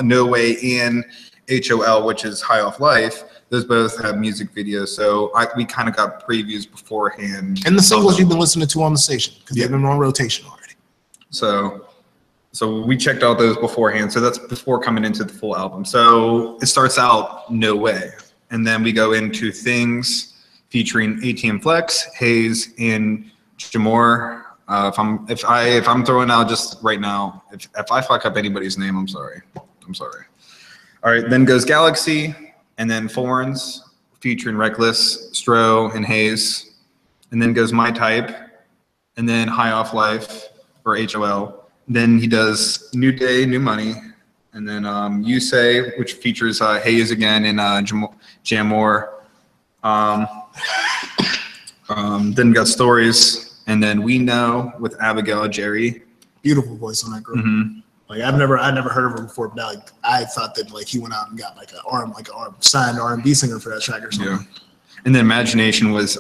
No Way and HOL, which is High Off Life, those both have music videos. So we kind of got previews beforehand. And the singles you've been listening to on the station because they've been on rotation already. So we checked out those beforehand. So that's before coming into the full album. So it starts out No Way. And then we go into Things featuring ATM Flex, Hayes, and Jamor. If I'm throwing out just right now, if I fuck up anybody's name, I'm sorry. All right, then goes Galaxy, and then Foreigns featuring Reckless, Stro, and Hayes. And then goes My Type, and then High Off Life, or HOL. Then he does New Day, New Money, and then You Say, which features Hayes again and Jamor. Then got Stories, and then We Know with Abigail Jerry. Beautiful voice on that girl. Mm-hmm. Like I never heard of her before, but now like, I thought that like he went out and got like a signed R&B singer for that track or something. Yeah. And then Imagination was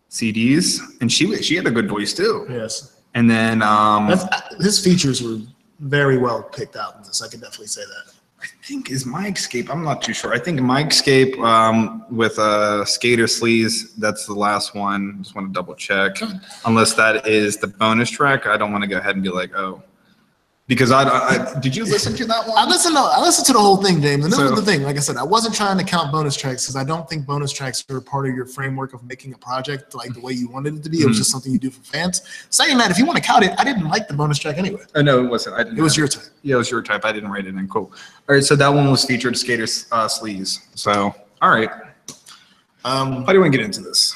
CDs, and she had a good voice too. Yes. And then his features were very well picked out in this. I can definitely say that. I think is My Escape. I'm not too sure. I think My Escape with Skater Sleaze. That's the last one. Just want to double check. Unless that is the bonus track, I don't want to go ahead and be like, oh. Because I did you listen to that one? I listened to the whole thing, James. And this was the thing. Like I said, I wasn't trying to count bonus tracks because I don't think bonus tracks are part of your framework of making a project like the way you wanted it to be. It was just something you do for fans. Saying that, if you want to count it, I didn't like the bonus track anyway. Oh, no, it wasn't. I didn't. It was your type. Yeah, it was your type. I didn't write it in. Cool. All right, so that one was featured Skater Sleaze. So, all right. How do you want to get into this?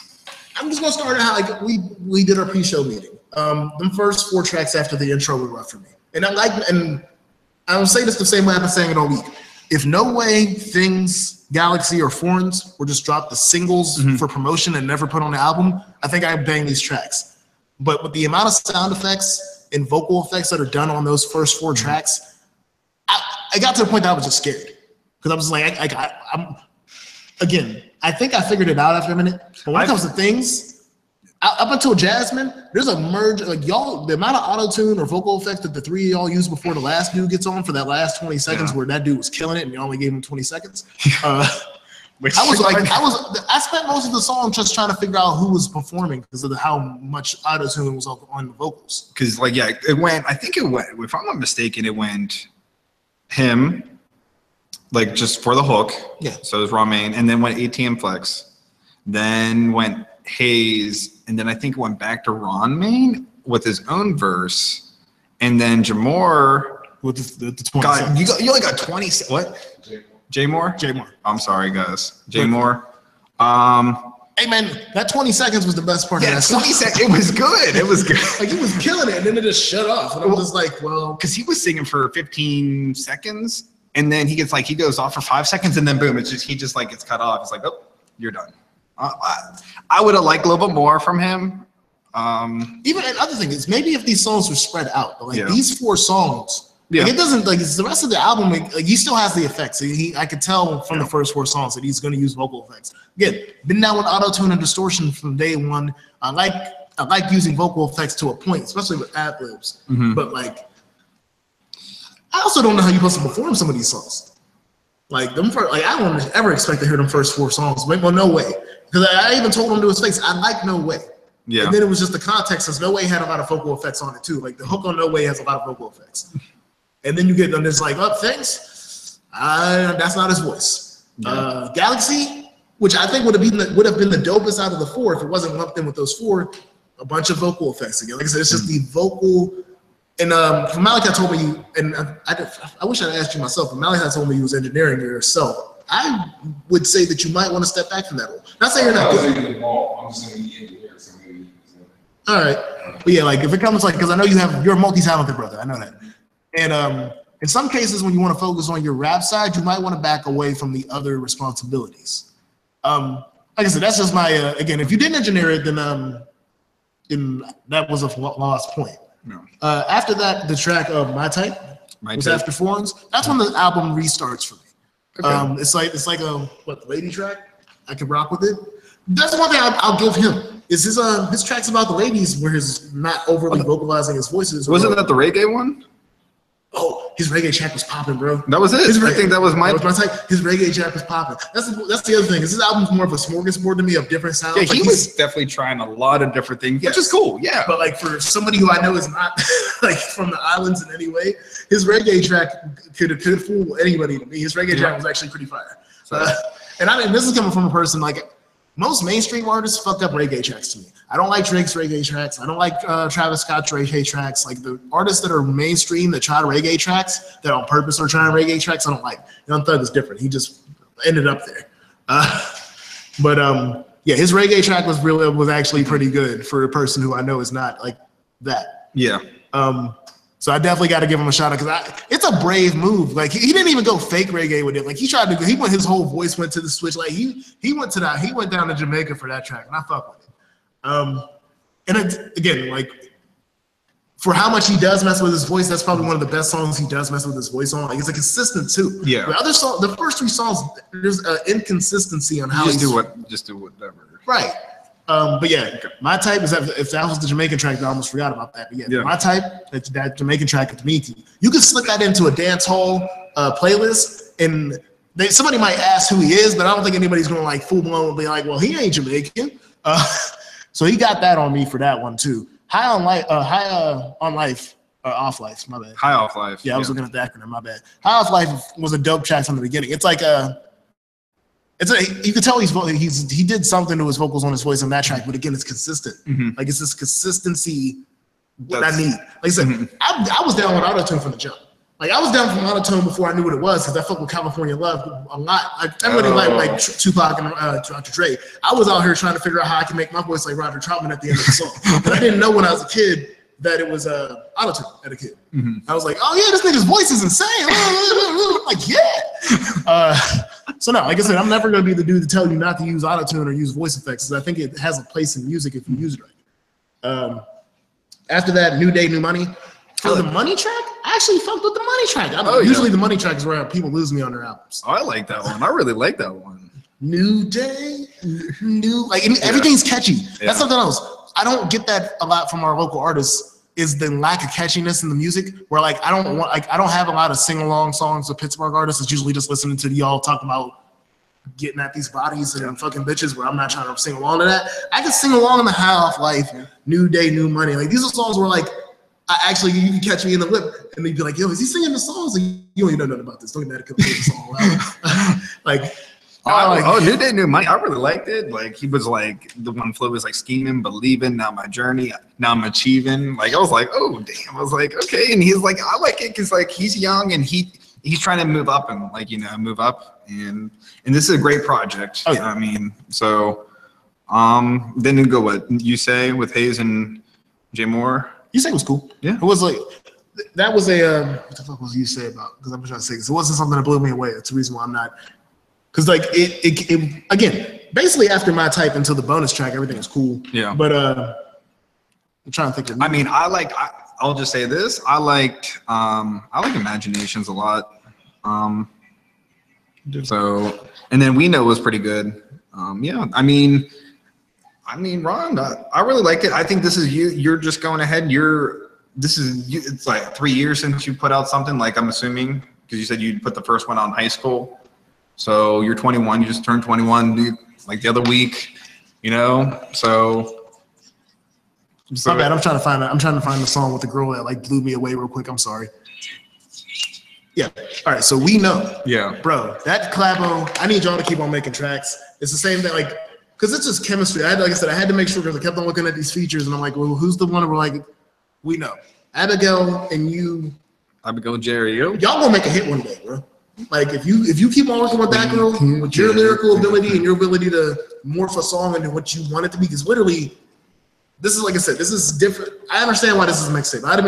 I'm just gonna start how like we did our pre-show meeting. The first 4 tracks after the intro were rough for me. And I will say this the same way I've been saying it all week. If No Way, Things, Galaxy, or Forns were just dropped as singles for promotion and never put on the album, I think I'd bang these tracks. But with the amount of sound effects and vocal effects that are done on those first 4 tracks, I got to the point that I was just scared. Because I was like, I think I figured it out after a minute. But when it comes to Things, up until Jasmine, there's a merge. Like y'all, the amount of auto-tune or vocal effects that the 3 of y'all used before the last dude gets on for that last 20 seconds where that dude was killing it and you only gave him 20 seconds. I spent most of the song just trying to figure out who was performing because of how much auto-tune was on the vocals. Because it went, if I'm not mistaken, it went him, like just for the hook. Yeah. So it was Ramen, and then went ATM Flex. Then went Hayes, and then I think it went back to Ron Main with his own verse, and then Jamor with the 20 you only got 20. What? Jay Moore? I'm sorry, guys. Jay Moore. Hey man, that 20 seconds was the best part of that song. 20 seconds. It was good. It was good. Like he was killing it, and then it just shut off. And I was just like, well, because he was singing for 15 seconds, and then he goes off for 5 seconds, and then boom, he just like gets cut off. It's like, oh, you're done. I would have liked a little bit more from him. Even another thing is maybe if these songs were spread out, but these 4 songs, like it doesn't like it's the rest of the album. Like he still has the effects. I could tell from the first 4 songs that he's going to use vocal effects. Again, been down with auto tune and distortion from day one. I like using vocal effects to a point, especially with ad libs. But like, I also don't know how you're supposed to perform some of these songs. Like I wouldn't ever expect to hear them first 4 songs. Well, no way. Because I even told him to his face, I like No Way. Yeah. And then it was just the context, because No Way had a lot of vocal effects on it too. Like the hook on No Way has a lot of vocal effects. And then you get on this like, oh, thanks. That's not his voice. Yeah. Galaxy, which I think would have been the dopest out of the 4 if it wasn't lumped in with those 4, a bunch of vocal effects again. Like I said, it's just the vocal. And Malachi told me, and I wish I'd asked you myself, but Malachi told me you was engineering yourself. I would say that you might want to step back from that role. Not saying you're not good. I'm just going to be engineer. All right. But yeah, like if it comes like, because I know you're a multi-talented brother. I know that. And in some cases, when you want to focus on your rap side, you might want to back away from the other responsibilities. Like I said, that's just my, again, if you didn't engineer it, then that was a lost point. No. After that, the track of My Type was after Forms. That's when the album restarts for me. Okay. It's like a lady track. I could rock with it. That's one thing I'll give him. Is his tracks about the ladies where he's not overly vocalizing his voices. Wasn't that the reggae one? Oh, his reggae track was popping, bro. That was it. I think that was my type. His reggae track was popping. That's the other thing. Is this album's more of a smorgasbord to me of different sounds. Yeah, he was definitely trying a lot of different things, which is cool. Yeah, but like for somebody who I know is not like from the islands in any way, his reggae track could fool anybody to me. His reggae track was actually pretty fire. And this is coming from a person like. Most mainstream artists fuck up reggae tracks to me. I don't like Drake's reggae tracks. I don't like Travis Scott's reggae tracks. Like the artists that are mainstream that try reggae tracks, that on purpose are trying reggae tracks, I don't like. Young Thug is different. He just ended up there. But yeah, his reggae track was actually pretty good for a person who I know is not like that. Yeah. So I definitely got to give him a shout out because it's a brave move. Like he didn't even go fake reggae with it. Like he went, his whole voice went to the switch. Like he went down to Jamaica for that track, and I fuck with it. And again, like for how much he does mess with his voice, that's probably one of the best songs he does mess with his voice on. Like it's a consistent too. Yeah. The first 3 songs, there's an inconsistency on how just do whatever. Right. But yeah, my type is if that was the Jamaican track, I almost forgot about that. But yeah, my type, that Jamaican track at the you can slip that into a dance hall playlist, and somebody might ask who he is, but I don't think anybody's gonna like full blown be like, well, he ain't Jamaican. So he got that on me for that one too. Off life. My bad. High Off Life. Yeah, I was looking at the acronym. My bad. High Off Life was a dope track from the beginning. It's like you can tell he did something to his vocals on his voice on that track, but again, it's consistent. Like it's this consistency that I need. Like I said, I was down with autotune from the jump. Like I was down from autotune before I knew what it was because I fucked with California Love a lot. Everybody like Tupac and Dr. Dre. I was out here trying to figure out how I can make my voice like Roger Troutman at the end of the song. But I didn't know when I was a kid that it was autotune at a kid. I was like, oh yeah, this nigga's voice is insane. Like yeah. So no, like I said, I'm never gonna be the dude to tell you not to use autotune or use voice effects because I think it has a place in music if you use it right. After that, New Day, New Money. For the Money track, I actually fucked with the Money track. Usually the Money track is where people lose me on their albums. Oh, I like that one. I really like that one. New Day, everything's catchy. Yeah. That's something else. I don't get that a lot from our local artists. Is the lack of catchiness in the music? Where like I don't have a lot of sing along songs with Pittsburgh artists. It's usually just listening to y'all talk about getting at these bodies and fucking bitches. Where I'm not trying to sing along to that. I can sing along in the High Off Life, New Day, New Money. Like these are songs where like. You can catch me in the lip, and they'd be like, "Yo, is he singing the songs? Like, you don't even know nothing about this. Don't even matter to the song out." New Day, New Money. I really liked it. Like he was like the one flow was like scheming, believing. Now my journey. Now I'm achieving. Like I was like, oh damn. I was like, okay. And he's like, I like it because like he's young and he's trying to move up and like move up and this is a great project. Oh, yeah. I mean, so then you go what you say with Hayes and Jay Moore. You say it was cool. Yeah. It was like, that was a, what the fuck was you say about? Because I'm trying to say, because it wasn't something that blew me away. It's the reason why I'm not, because like it again, basically after my type until the bonus track, everything was cool. Yeah. But I'm trying to think of. I mean, I'll just say this. I like Imaginations a lot. So, and then We Know was pretty good. Yeah. I mean, Ron, I really like it. I think this is you. You're just going ahead. It's like 3 years since you put out something. Like I'm assuming because you said you put the first one out in high school. So you're 21. You just turned 21 like the other week. So. My bad. I'm trying to find the song with the girl that like blew me away real quick. I'm sorry. Yeah. All right. So We Know. Yeah. Bro, that collabo. I need y'all to keep on making tracks. It's the same thing. Like. Because it's just chemistry. Like I said, I had to make sure because I kept on looking at these features and I'm like, well, who's the one we're like, We Know. Abigail and you. Abigail and Jerry. Y'all gonna make a hit one day, bro. Like if you keep on working with that girl, with your lyrical ability and your ability to morph a song into what you want it to be, because literally, this is like I said, this is different. I understand why this is a mixtape. I'd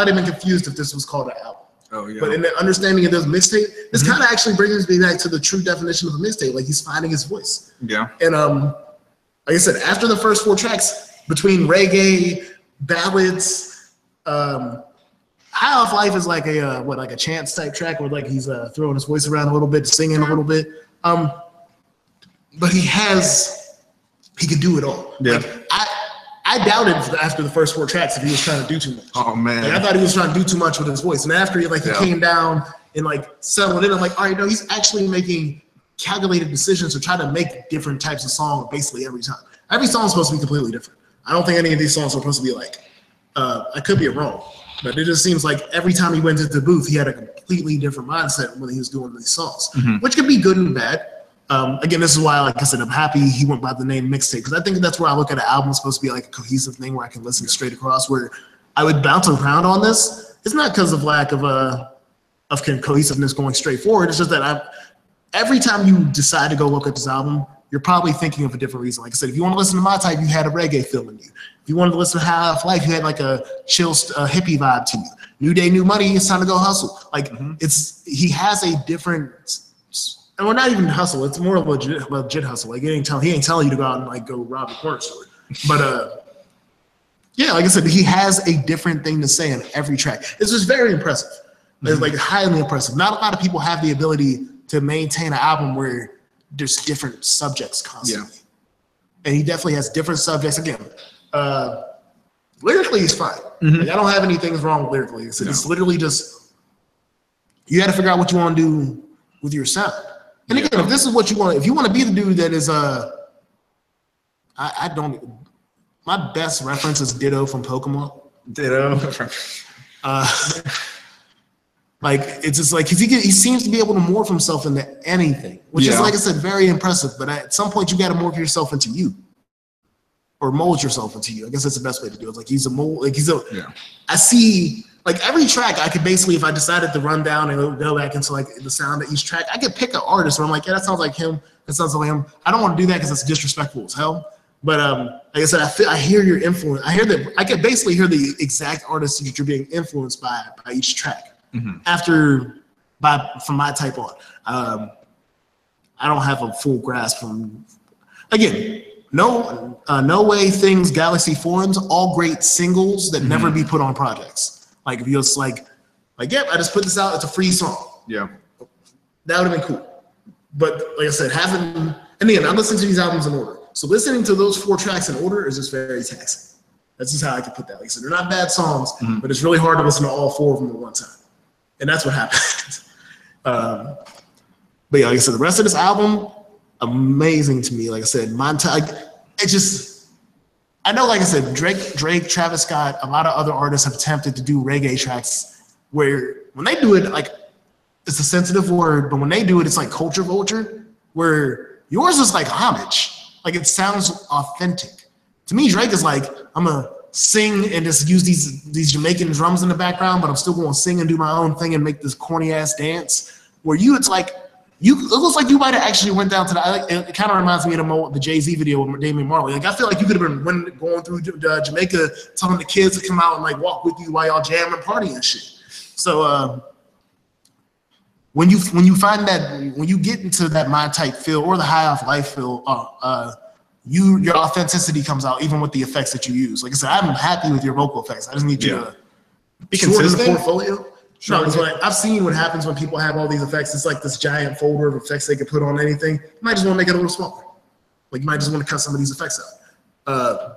have been confused if this was called an album. Oh, yeah. But in the understanding of this mixtape, this kind of actually brings me back to the true definition of a mixtape. Like he's finding his voice. Yeah. And like I said, after the first 4 tracks, between reggae, ballads, High Off Life is like a chance type track where like he's throwing his voice around a little bit, singing a little bit. But he could do it all. Yeah. Like, I doubted after the first 4 tracks if he was trying to do too much. Oh man! Like, I thought he was trying to do too much with his voice, and after he came down and like settled in, I'm like, all right, no, he's actually making calculated decisions to try to make different types of songs basically every time. Every song is supposed to be completely different. I don't think any of these songs are supposed to be like. I could be wrong, but it just seems like every time he went into the booth, he had a completely different mindset when he was doing these songs, which could be good and bad. Again, this is why, like I said, I'm happy he went by the name mixtape because I think that's where I look at an album supposed to be like a cohesive thing where I can listen straight across. Where I would bounce around on this. It's not because of lack of cohesiveness going straight forward. It's just that every time you decide to go look at this album, you're probably thinking of a different reason. Like I said, if you want to listen to my type, you had a reggae feel in you. If you wanted to listen to High Off Life, you had like a chill hippie vibe to you. New Day, New Money, it's time to go hustle. Like he has a different, and we're not even hustle. It's more of a legit hustle. Like he ain't telling you to go out and like go rob a corner store. But yeah, like I said, he has a different thing to say on every track. It's just very impressive. It's like highly impressive. Not a lot of people have the ability to maintain an album where there's different subjects constantly. Yeah. And he definitely has different subjects. Again, lyrically he's fine. Like, I don't have anything wrong with lyrically. It's literally just, you got to figure out what you want to do with your sound. And again, if this is what you want, if you want to be the dude that is, my best reference is Ditto from Pokemon. Ditto. Like, it's just like, he seems to be able to morph himself into anything, which is, like I said, very impressive. But at some point, you got to morph yourself into you, or mold yourself into you. I guess that's the best way to do it. Like, he's a mold. Like, I see, like, every track, I could basically, if I decided to run down and go back into, like, the sound of each track, I could pick an artist where I'm like, yeah, that sounds like him. That sounds like him. I don't want to do that because it's disrespectful as hell. But like I said, I hear your influence. I hear that. I can basically hear the exact artist that you're being influenced by each track. From my type on. I don't have a full grasp from. Again, no way things Galaxy Forums, all great singles that never be put on projects. Like if you're just like, yep, I just put this out. It's a free song. Yeah, that would have been cool. But like I said, and again, I'm listening to these albums in order. So listening to those 4 tracks in order is just very taxing. That's just how I can put that. Like I said, they're not bad songs, but it's really hard to listen to all 4 of them at one time. And that's what happened. But yeah, like I said, the rest of this album, amazing to me. Like I said, I know, like I said, Drake, Travis Scott, a lot of other artists have attempted to do reggae tracks where when they do it, like, it's a sensitive word, but when they do it, it's like culture vulture, where yours is like homage. Like, it sounds authentic. To me, Drake is like, I'm going to sing and just use these Jamaican drums in the background, but I'm still going to sing and do my own thing and make this corny ass dance. Where it's like, it looks like you might have actually went down to it kind of reminds me of the Jay-Z video with Damian Marley. Like, I feel like you could have been going through Jamaica, telling the kids to come out and like walk with you while y'all jam and party and shit. So when you find that, when you get into that My Type feel or the High Off Life feel, your authenticity comes out even with the effects that you use. Like I said, I'm happy with your vocal effects. I just need you to be consistent. The portfolio. Sure. No, like, I've seen what happens when people have all these effects. It's like this giant folder of effects they can put on anything. You might just want to make it a little smaller. Like, you might just want to cut some of these effects out.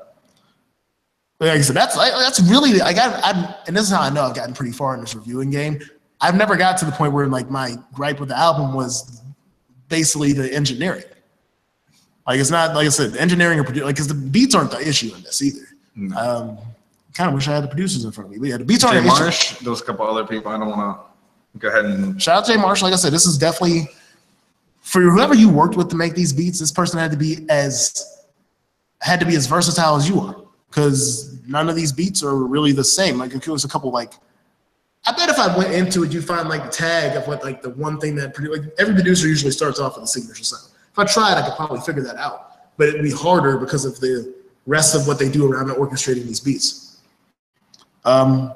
Like I said, that's really, and this is how I know I've gotten pretty far in this reviewing game. I've never got to the point where like my gripe with the album was basically the engineering. Like, it's not, like I said, the engineering or because the beats aren't the issue in this either. Kind of wish I had the producers in front of me. But yeah, the beats aren't the issue. Those couple other people, I don't want to go ahead and... Shout out to Jay Marsh. Like I said, this is definitely, for whoever you worked with to make these beats, this person had to be as versatile as you are. Because none of these beats are really the same. Like, if it was a couple, like, I bet if I went into it, you'd find like the tag of what like the one thing that like every producer usually starts off with a signature sound. If I tried, I could probably figure that out, but it'd be harder because of the rest of what they do around orchestrating these beats. What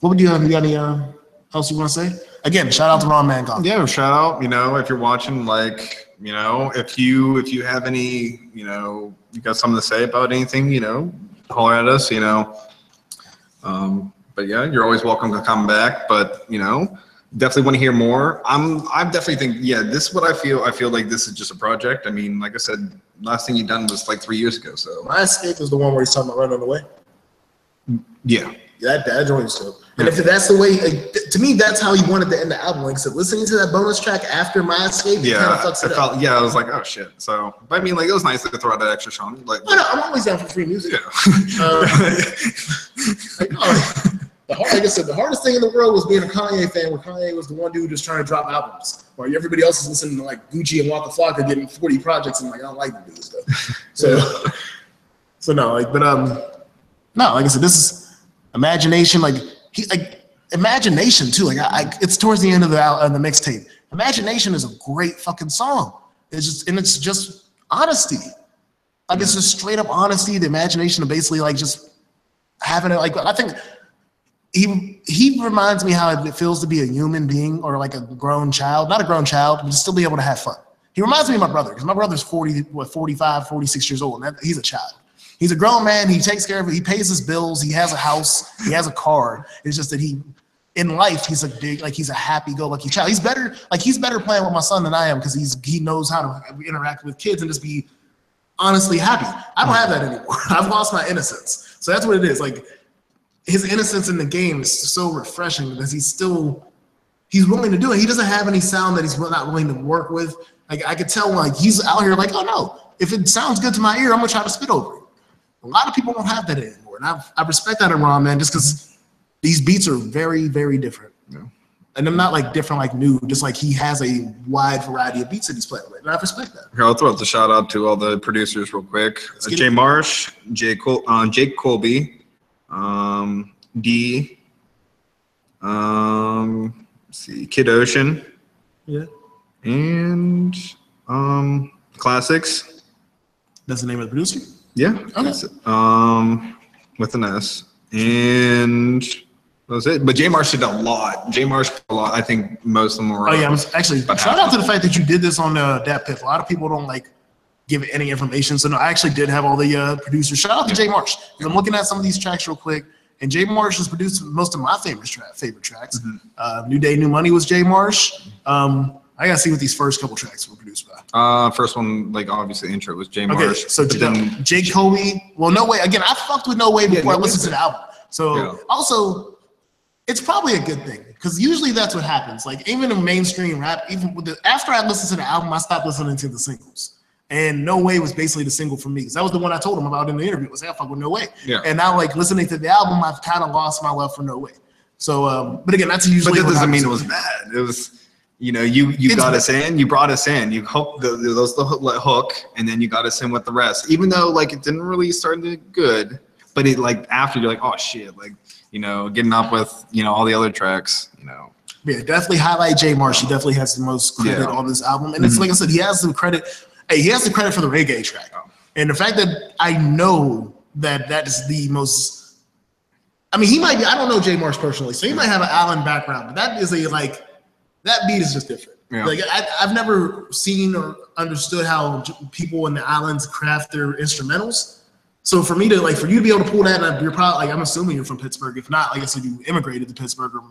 would you have? You got any else you want to say? Again, shout out to Ron Mancock. Yeah, shout out. If you're watching, like, if you have any, you got something to say about anything, holler at us. But yeah, you're always welcome to come back. But definitely want to hear more. I definitely think, this is what I feel. I feel like this is just a project. I mean, like I said, last thing you done was like 3 years ago. So My Escape is the one where he's talking about running away. Yeah. That joins too. And if that's the way, to me, that's how he wanted to end the album. Like I said, listening to that bonus track after My Escape, kind of fucks it up. I was like, oh shit. So, but I mean, like, it was nice to throw out that extra song. Like, no, I'm always down for free music. Yeah. Like I said, the hardest thing in the world was being a Kanye fan, where Kanye was the one dude just trying to drop albums, while everybody else is listening to like Gucci and Waka Flocka getting 40 projects, and like, I don't like the dude stuff. So no, like, but no, like I said, this is Imagination. Like Imagination too. Like it's towards the end of the mixtape. Imagination is a great fucking song. it's just honesty. Like it's just straight up honesty, the imagination of basically like just having it. Like I think he reminds me how it feels to be a human being or like a grown child, not a grown child, but to still be able to have fun. He reminds me of my brother because my brother's 45, 46 years old, and he's a child. He's a grown man. He takes care of it. He pays his bills. He has a house. He has a car. It's just that in life, he's he's a happy-go-lucky child. He's better playing with my son than I am because he knows how to interact with kids and just be honestly happy. I don't have that anymore. I've lost my innocence. So that's what it is. Like his innocence in the game is so refreshing because he's willing to do it. He doesn't have any sound that he's not willing to work with. Like I could tell like he's out here like, oh no, if it sounds good to my ear, I'm gonna try to spit over it. A lot of people don't have that anymore. And I respect that in Ron, man, just because these beats are very, very different. Yeah. And I'm not like different like new, just like he has a wide variety of beats that he's playing with. And I respect that. Here, I'll throw out the shout out to all the producers real quick. Jay Marsh, Jake Colby, D, let's see, Kid Ocean. Yeah. And Classics. That's the name of the producer? Yeah. Okay. With an S. And that was it. But Jay Marsh did a lot. I think most of them were. Oh yeah, shout out to the fact that you did this on Dat Piff. A lot of people don't like give any information. So no, I actually did have all the producers. Shout out to Jay Marsh. I'm looking at some of these tracks real quick. And Jay Marsh has produced most of my favorite tracks. Mm-hmm. New Day, New Money was Jay Marsh. I gotta see what these first couple tracks were produced by. First one, like obviously intro was Jay Marsh. Okay, so Jake Colby. Well, No Way. Again, I fucked with No Way before I listened to the album. So also, it's probably a good thing because usually that's what happens. Like even in mainstream rap, after I listened to the album, I stopped listening to the singles. And No Way was basically the single for me because that was the one I told him about in the interview. I was like, I fuck with No Way. Yeah. And now, like listening to the album, I've kind of lost my love for No Way. So, but again, that's usually. But that doesn't mean it was bad. It was. You got us in, you brought us in, you hooked the hook, and then you got us in with the rest. Even though like it didn't really start good, but it like after you're like, oh shit, like getting up with all the other tracks, Yeah, definitely highlight Jay Marsh. He definitely has the most credit on this album, and it's like I said, he has the credit. Hey, he has the credit for the reggae track, and the fact that I know that is the most. I mean, he might be. I don't know Jay Marsh personally, so he might have an Allen background, but that is that beat is just different. Yeah. Like I've never seen or understood how people in the islands craft their instrumentals. So for you to be able to pull that, you're probably I'm assuming you're from Pittsburgh. If not, like I said, you immigrated to Pittsburgh or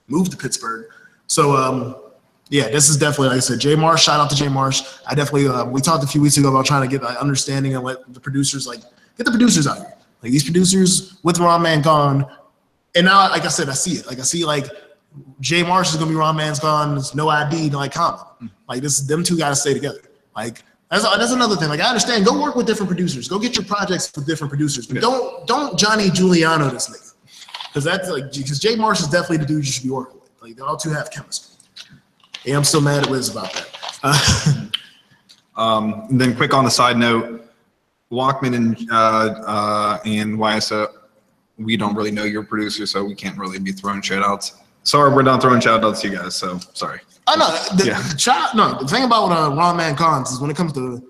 moved to Pittsburgh. So yeah, this is definitely like I said, Jay Marsh. Shout out to Jay Marsh. I definitely we talked a few weeks ago about trying to get that understanding and let the producers get the producers out here. Like these producers with Ron Man gone, and now like I said, I see it. Like I see Jay Marsh is gonna be Ron Man's gone. There's no ID, no common. Like them two gotta stay together. Like that's another thing. Like I understand, go work with different producers. Go get your projects with different producers. But don't Johnny Giuliano this nigga. Because Jay Marsh is definitely the dude you should be working with. Like they all two have chemistry. Yeah, I'm still mad at Liz about that. And then quick on the side note, Walkman and YSO, we don't really know your producer, so we can't really be throwing shout outs. Sorry, we're not throwing shout outs to you guys, so sorry. Oh no, the thing about Ron Man Cons is when it comes to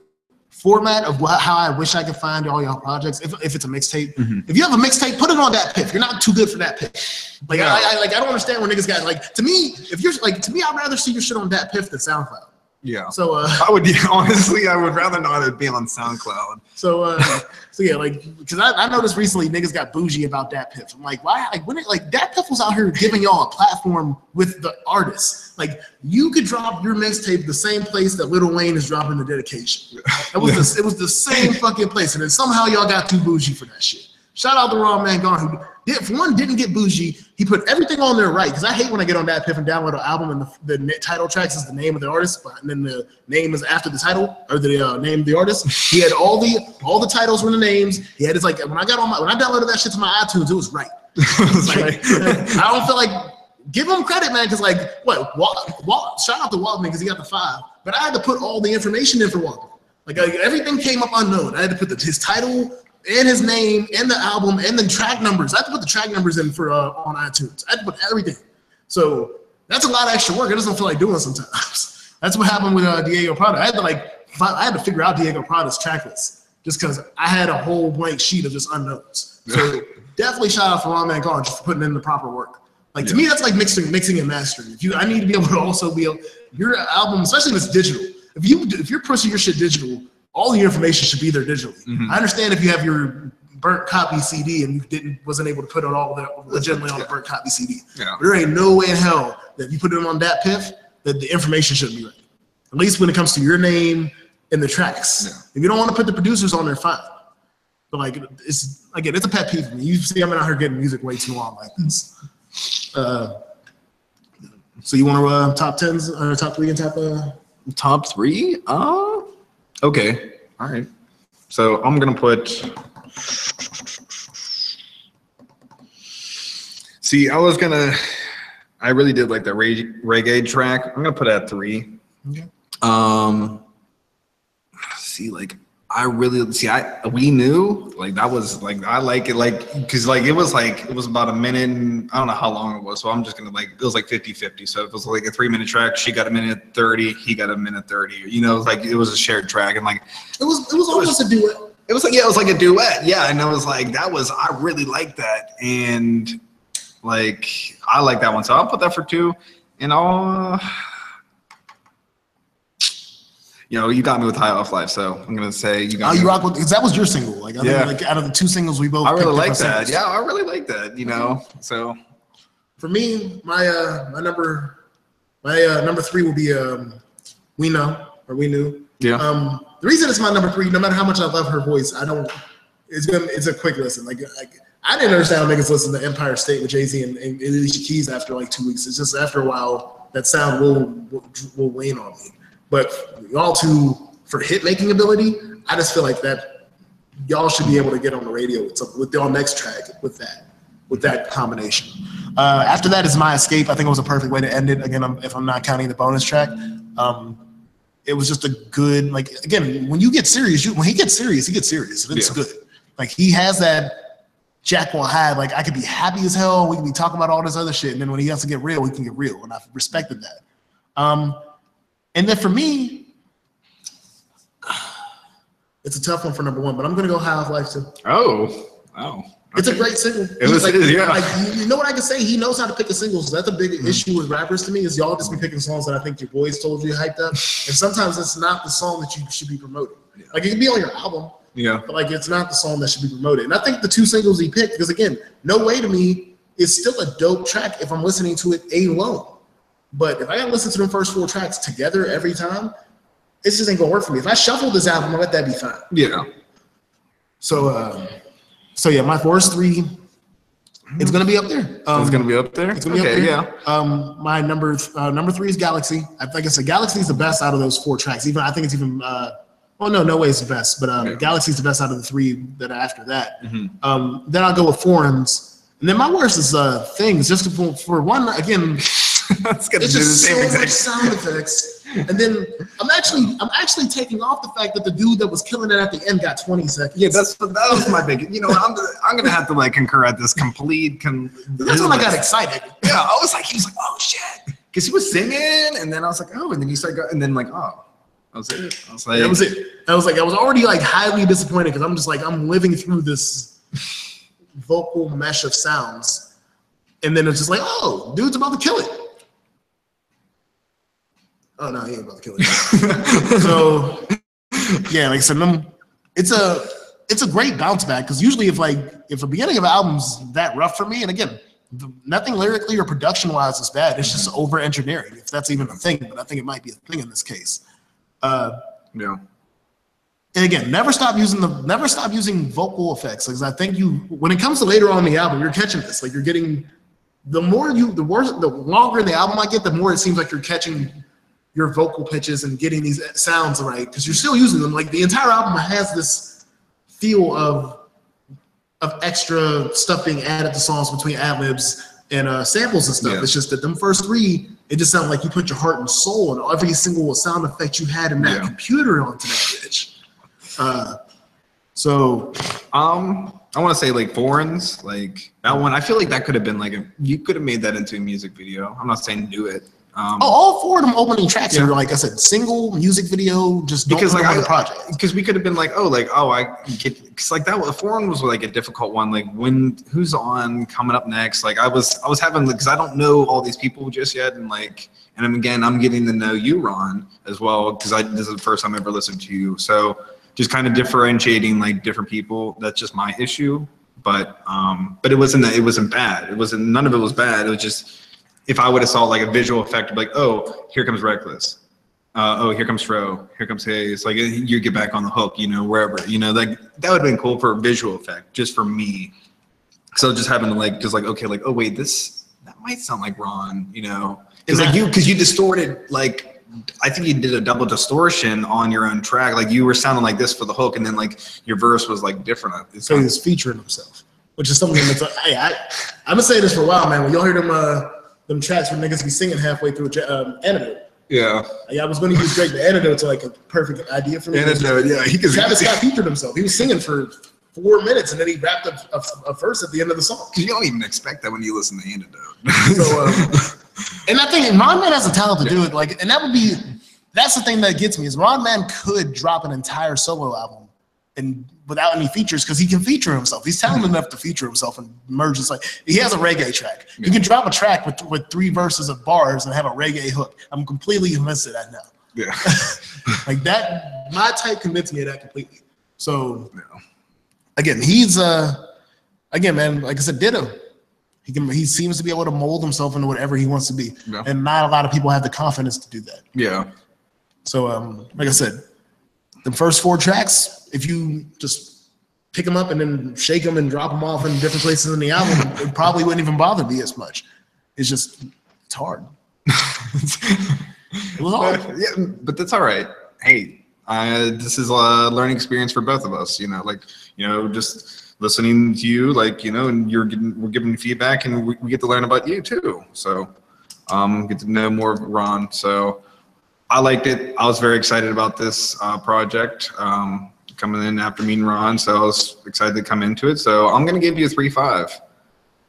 format of how I wish I could find all y'all projects. If it's a mixtape, if you have a mixtape, put it on that Piff. You're not too good for that Piff. Like I don't understand where niggas got like to me. If you're like to me, I'd rather see your shit on that Piff than SoundCloud. Yeah. So I would honestly, I would rather not it be on SoundCloud. So yeah, like because I noticed recently niggas got bougie about Dat Piff. I'm like, why? Like when Dat Piff was out here giving y'all a platform with the artists. Like you could drop your mixtape the same place that Lil Wayne is dropping the dedication. It was the same fucking place, and then somehow y'all got too bougie for that shit. Shout out to Ron Man Gone, who didn't get bougie. He put everything on there right. Because I hate when I get on that Piff and download an album and the title tracks is the name of the artist, and then the name is after the title or the name of the artist. He had all the titles were the names. He had when I downloaded that shit to my iTunes, it was right. I don't feel like give him credit, man. Because shout out to Walkman because he got the 5, but I had to put all the information in for Walkman. Like everything came up unknown. I had to put his title and his name and the album and the track numbers. I have to put the track numbers in for on iTunes. I have to put everything. So that's a lot of extra work. It doesn't feel like doing sometimes. That's what happened with Diego Prada. I had to figure out Diego Prada's track list just because I had a whole blank sheet of just unknowns. So definitely shout out for Ron Van Gogh just for putting in the proper work. Like to me, that's like mixing and mastering. I need to be able to also be your album, especially if it's digital. If you're pushing your shit digital, all the information should be there digitally. I understand if you have your burnt copy CD and you wasn't able to put it all legitimately on a burnt copy CD. Yeah. But there ain't no way in hell that if you put it on that PIF that the information should be right. At least when it comes to your name and the tracks. Yeah. If you don't want to put the producers on there, fine. But like it's a pet peeve for me. You see, I'm out here getting music way too long like this. So you want to top 10s or top 3 and top 3? Okay. All right. So I'm gonna put. See, I really did like the reggae track. I'm gonna put it at 3. Okay. We knew like that was like I like it like because like it was about a minute and I don't know how long it was, so I'm just gonna it was like 50-50. So it was like a 3-minute track. She got a minute 30, he got a minute 30. You know, it was a shared track and like it was almost a duet. It was like a duet, yeah. And I was like, I really liked that, and like I like that one, so I'll put that for 2. And you got me with High Off Life, so I'm gonna say you got. You rock with because that was your single. Like I think, like out of the 2 singles we both. I really like that. Singles. Yeah, I really like that. You know, so for me, my number 3 will be We Know or We Knew. Yeah. The reason it's my number 3, no matter how much I love her voice, it's a quick listen. Like I didn't understand how niggas listen to Empire State with Jay-Z and Alicia Keys after like 2 weeks. It's just after a while that sound will wane on me. But y'all two, for hit making ability, I just feel like that y'all should be able to get on the radio with y'all next track with that combination. After that is My Escape. I think it was a perfect way to end it. Again, if I'm not counting the bonus track, it was just a good again when he gets serious. He gets serious. It's good. Like he has that Jack will have like I could be happy as hell. We can be talking about all this other shit, and then when he has to get real, he can get real, and I've respected that. And then for me, it's a tough one for number 1, but I'm gonna go High Off Life too. Oh. Okay. It's a great single. You know what I can say? He knows how to pick a single. So that's a big issue with rappers to me is y'all just be picking songs that I think your boys told you hyped up, and sometimes it's not the song that you should be promoting. Yeah. Like it can be on your album, but like it's not the song that should be promoted. And I think the 2 singles he picked, because again, No Way to me is still a dope track if I'm listening to it alone. But if I gotta listen to them first 4 tracks together every time, it just ain't gonna work for me. If I shuffle this album, I'll let that be fine. Yeah. So yeah, my worst 3, it's gonna be up there. It's gonna be up there. It's gonna be up there. Yeah. My number 3 is Galaxy. Like I said, Galaxy is the best out of those 4 tracks. I think it's even. No way is the best, but Galaxy is the best out of the 3 that are after that. Mm-hmm. Then I'll go with Foreigns, and then my worst is Things. Just for one, again. It's just so much sound effects, and then I'm actually taking off the fact that the dude that was killing it at the end got 20 seconds. Yeah, that was my big. I'm gonna have to concur at this complete. That's when I got excited. Yeah, he was like, oh shit, because he was singing, and then I was like, oh, and then he started going, and then that was it. I was like, that was it. I was already highly disappointed because I'm just I'm living through this vocal mesh of sounds, and then it's just oh, dude's about to kill it. Oh no, he ain't about to kill it. So yeah, it's a great bounce back because usually if the beginning of an album's that rough for me, and again, nothing lyrically or production wise is bad. It's just over engineering, if that's even a thing. But I think it might be a thing in this case. Yeah. And again, never stop using vocal effects because I think when it comes to later on in the album, you're catching this. You're getting the longer in the album I get, the more it seems like you're catching your vocal pitches and getting these sounds right because you're still using them. The entire album has this feel of extra stuff being added to songs between ad-libs and samples and stuff. Yeah. It's just that them first 3, it just sounded like you put your heart and soul and every single sound effect you had in that computer onto that bitch. I want to say Foreigns, that one. I feel like that could have been you could have made that into a music video. I'm not saying do it. All 4 of them opening tracks are, like I said, single music video. Just don't because put like them on the project. Because we could have been like, I get, because like that foreign was like a difficult one. Like who's on coming up next? Like I was having, because I don't know all these people just yet, and I'm getting to know you, Ron, as well, because this is the first time I ever listened to you. So just kind of differentiating like different people. That's just my issue. But it wasn't bad. None of it was bad. It was just, if I would have saw like a visual effect of like, oh, here comes Reckless. Oh, here comes Fro. Here comes Hayes. Like you get back on the hook, wherever, like that would have been cool for a visual effect, just for me. So just having to okay, oh wait, that might sound like Ron, because you distorted, like, I think you did a double distortion on your own track. Like you were sounding like this for the hook, and then like your verse was like different. So he was featuring himself, which is something that's I'm gonna say this for a while, man. When y'all hear them tracks where niggas be singing halfway through Antidote. Yeah. I was going to use Drake the Antidote to like a perfect idea for me. Antidote, yeah. Travis Scott featured himself. He was singing for 4 minutes, and then he wrapped up a verse at the end of the song. Because you don't even expect that when you listen to Antidote. So, and I think Ron Man has the talent to do it. Like, and that's the thing that gets me, is Ron Man could drop an entire solo album and without any features, because he can feature himself. He's talented enough to feature himself and merge. It's like he has a reggae track. You can drop a track with 3 verses of bars and have a reggae hook. I'm completely convinced of that now. Yeah. Like that, my type convinced me of that completely. So again, he's man, like I said, ditto. He seems to be able to mold himself into whatever he wants to be. Yeah. And not a lot of people have the confidence to do that. Yeah. So like I said, the first 4 tracks, if you just pick them up and then shake them and drop them off in different places in the album, it probably wouldn't even bother me as much. It's hard. It was hard. Yeah, but that's all right. Hey, this is a learning experience for both of us. Just listening to you, and we're giving feedback, and we get to learn about you too. So, get to know more of Ron. So, I liked it. I was very excited about this project coming in after meeting Ron, so I was excited to come into it. So I'm going to give you a 3.5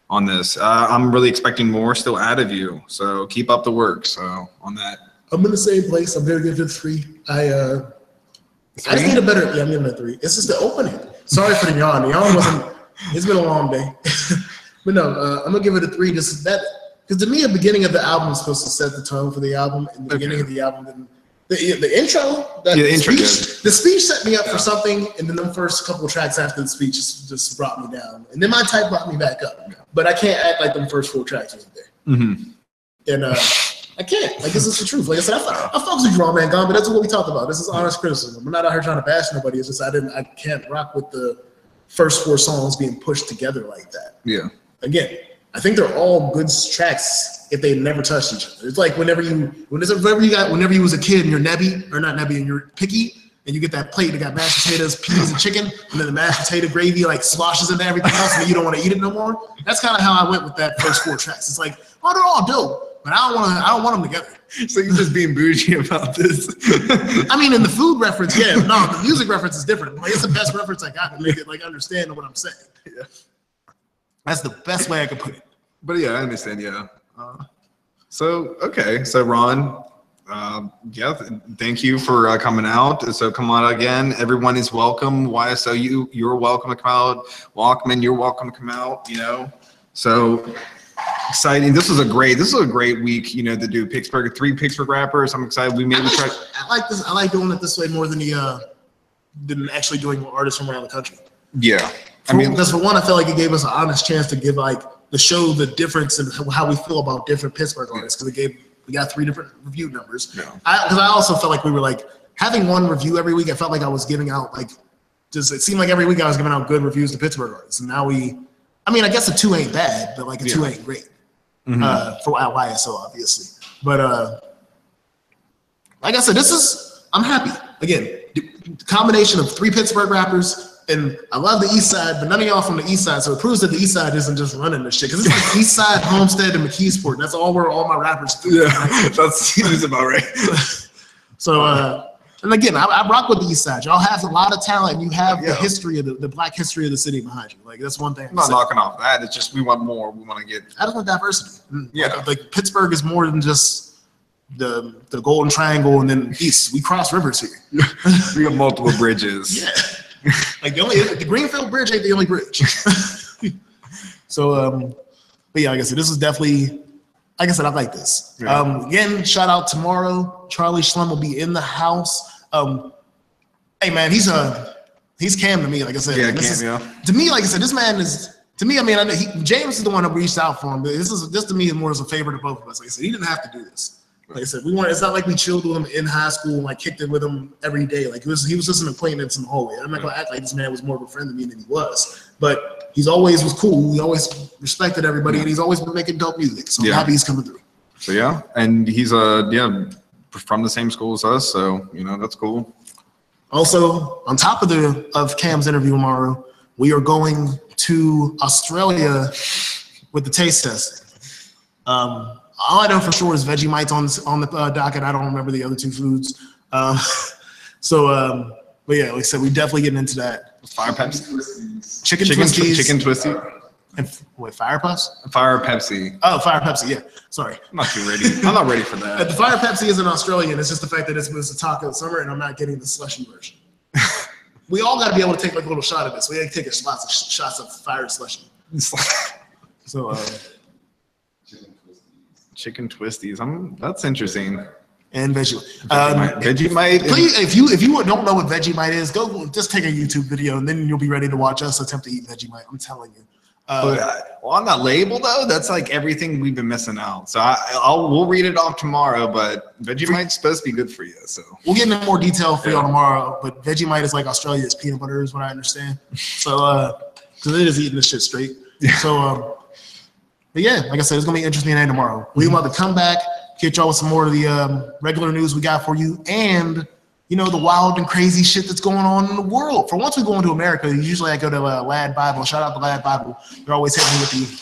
on this. I'm really expecting more still out of you, so keep up the work. So on that, I'm in the same place. I'm going to give it a 3. I just need a better. Yeah, I'm giving it a 3. It's just the opening. Sorry for the yawn. The yawn wasn't. It's been a long day, but no, I'm gonna give it a 3. Just that. Because to me, the beginning of the album is supposed to set the tone for the album, and the beginning of the album, then the intro, the speech set me up for something, and then the first couple of tracks after the speech just brought me down, and then my type brought me back up. But I can't act like them first 4 tracks wasn't there, and I can't. Like, this is the truth. Like I said, I fucks with Raw Man Gone, but that's what we talked about. This is honest criticism. I'm not out here trying to bash nobody. It's just I can't rock with the first 4 songs being pushed together like that. Yeah. Again, I think they're all good tracks if they never touched each other. It's like whenever you was a kid and you're and you're picky, and you get that plate that got mashed potatoes, peas, and chicken, and then the mashed potato gravy like sloshes into everything else, and you don't want to eat it no more. That's kind of how I went with that first 4 tracks. It's like, oh, they're all dope, but I don't want them together. So you're just being bougie about this. I mean, in the food reference, yeah. No, the music reference is different. Like, it's the best reference I got to make it like understand what I'm saying. Yeah. That's the best way I could put it. But yeah, I understand. Yeah. So Ron, thank you for coming out. So come on again. Everyone is welcome. YSO, you're welcome to come out. Walkman, you're welcome to come out. So exciting. This was a great week. To do Pittsburgh. 3 Pittsburgh rappers. I'm excited. I like this. I like doing it this way more than than actually doing artists from around the country. Yeah. Because for one, I felt like it gave us an honest chance to give the show the difference in how we feel about different Pittsburgh artists. Because we got 3 different review numbers. Yeah. Because I also felt like we were having 1 review every week. I felt like I was giving out it seemed like every week I was giving out good reviews to Pittsburgh artists. And now I guess a 2 ain't bad, but a 2 ain't great for YSO obviously. But like I said, I'm happy. Again, the combination of 3 Pittsburgh rappers. And I love the East Side, but none of y'all from the East Side, so it proves that the East Side isn't just running this shit. Because it's like East Side, Homestead, and McKeesport. That's all where all my rappers do. Yeah, that seems about right. So, and again, I rock with the East Side. Y'all have a lot of talent, and you have the history of the Black history of the city behind you. Like, that's one thing. I'm not knocking off that. It's just we want more. We want to get. I don't want diversity. Yeah. Like Pittsburgh is more than just the Golden Triangle and then east. We cross rivers here. We have multiple bridges. Yeah. Like the Greenfield Bridge ain't the only bridge. So, but yeah, like I said, this is definitely, like I said, I like this. Yeah. Again, shout out tomorrow. Charlie Schlem will be in the house. Hey man, he's Cam to me. Like I said, Yeah, this Cam, is, to me, like I said, this man is. To me, I mean, I know James is the one that reached out for him, but this to me is more as a favor to both of us. Like I said, he didn't have to do this. Like I said, it's not like we chilled with him in high school and like kicked it with him every day. Like he was just an acquaintance in the hallway. I'm not gonna act like this man was more of a friend to me than he was, but he's always was cool. He always respected everybody, and he's always been making dope music. So I'm happy he's coming through. So yeah, and he's from the same school as us, so that's cool. Also, on top of Cam's interview tomorrow, we are going to Australia with the taste test. All I know for sure is Vegemite's on the docket. I don't remember the other two foods. But yeah, like I said, we definitely getting into that. Fire Pepsi, chicken twisties, chicken twisty, and what? Fire Puffs? Fire Pepsi. Oh, Fire Pepsi. Yeah, sorry. I'm not too ready. I'm not ready for that. The Fire Pepsi isn't Australian. It's just the fact that it's a taco summer, and I'm not getting the slushy version. We all got to be able to take like a little shot of this. We got to take shots of fire slushy. So, chicken twisties. That's interesting. And Vegemite. Please, if you don't know what Vegemite is, go just take a YouTube video and then you'll be ready to watch us attempt to eat Vegemite. I'm telling you. On that label though, that's like everything we've been missing out. So we'll read it off tomorrow, but Vegemite's supposed to be good for you. So we'll get into more detail for y'all tomorrow. But Vegemite is like Australia's peanut butter, is what I understand. So because it is eating this shit straight. Yeah. So but yeah, like I said, it's gonna be an interesting day tomorrow. We about to come back, get y'all with some more of the regular news we got for you, and the wild and crazy shit that's going on in the world. For once we go into America, usually I go to Lad Bible. Shout out to Lad Bible. They're always hitting me with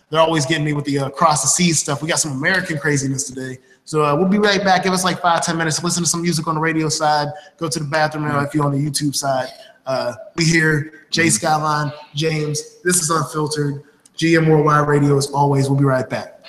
they're always getting me with the across the seas stuff. We got some American craziness today. So we'll be right back. Give us like 5-10 minutes. Listen to some music on the radio side. Go to the bathroom if you're on the YouTube side. We here, Jay Skyline, James. This is Unfiltered. GM Worldwide Radio as always. We'll be right back.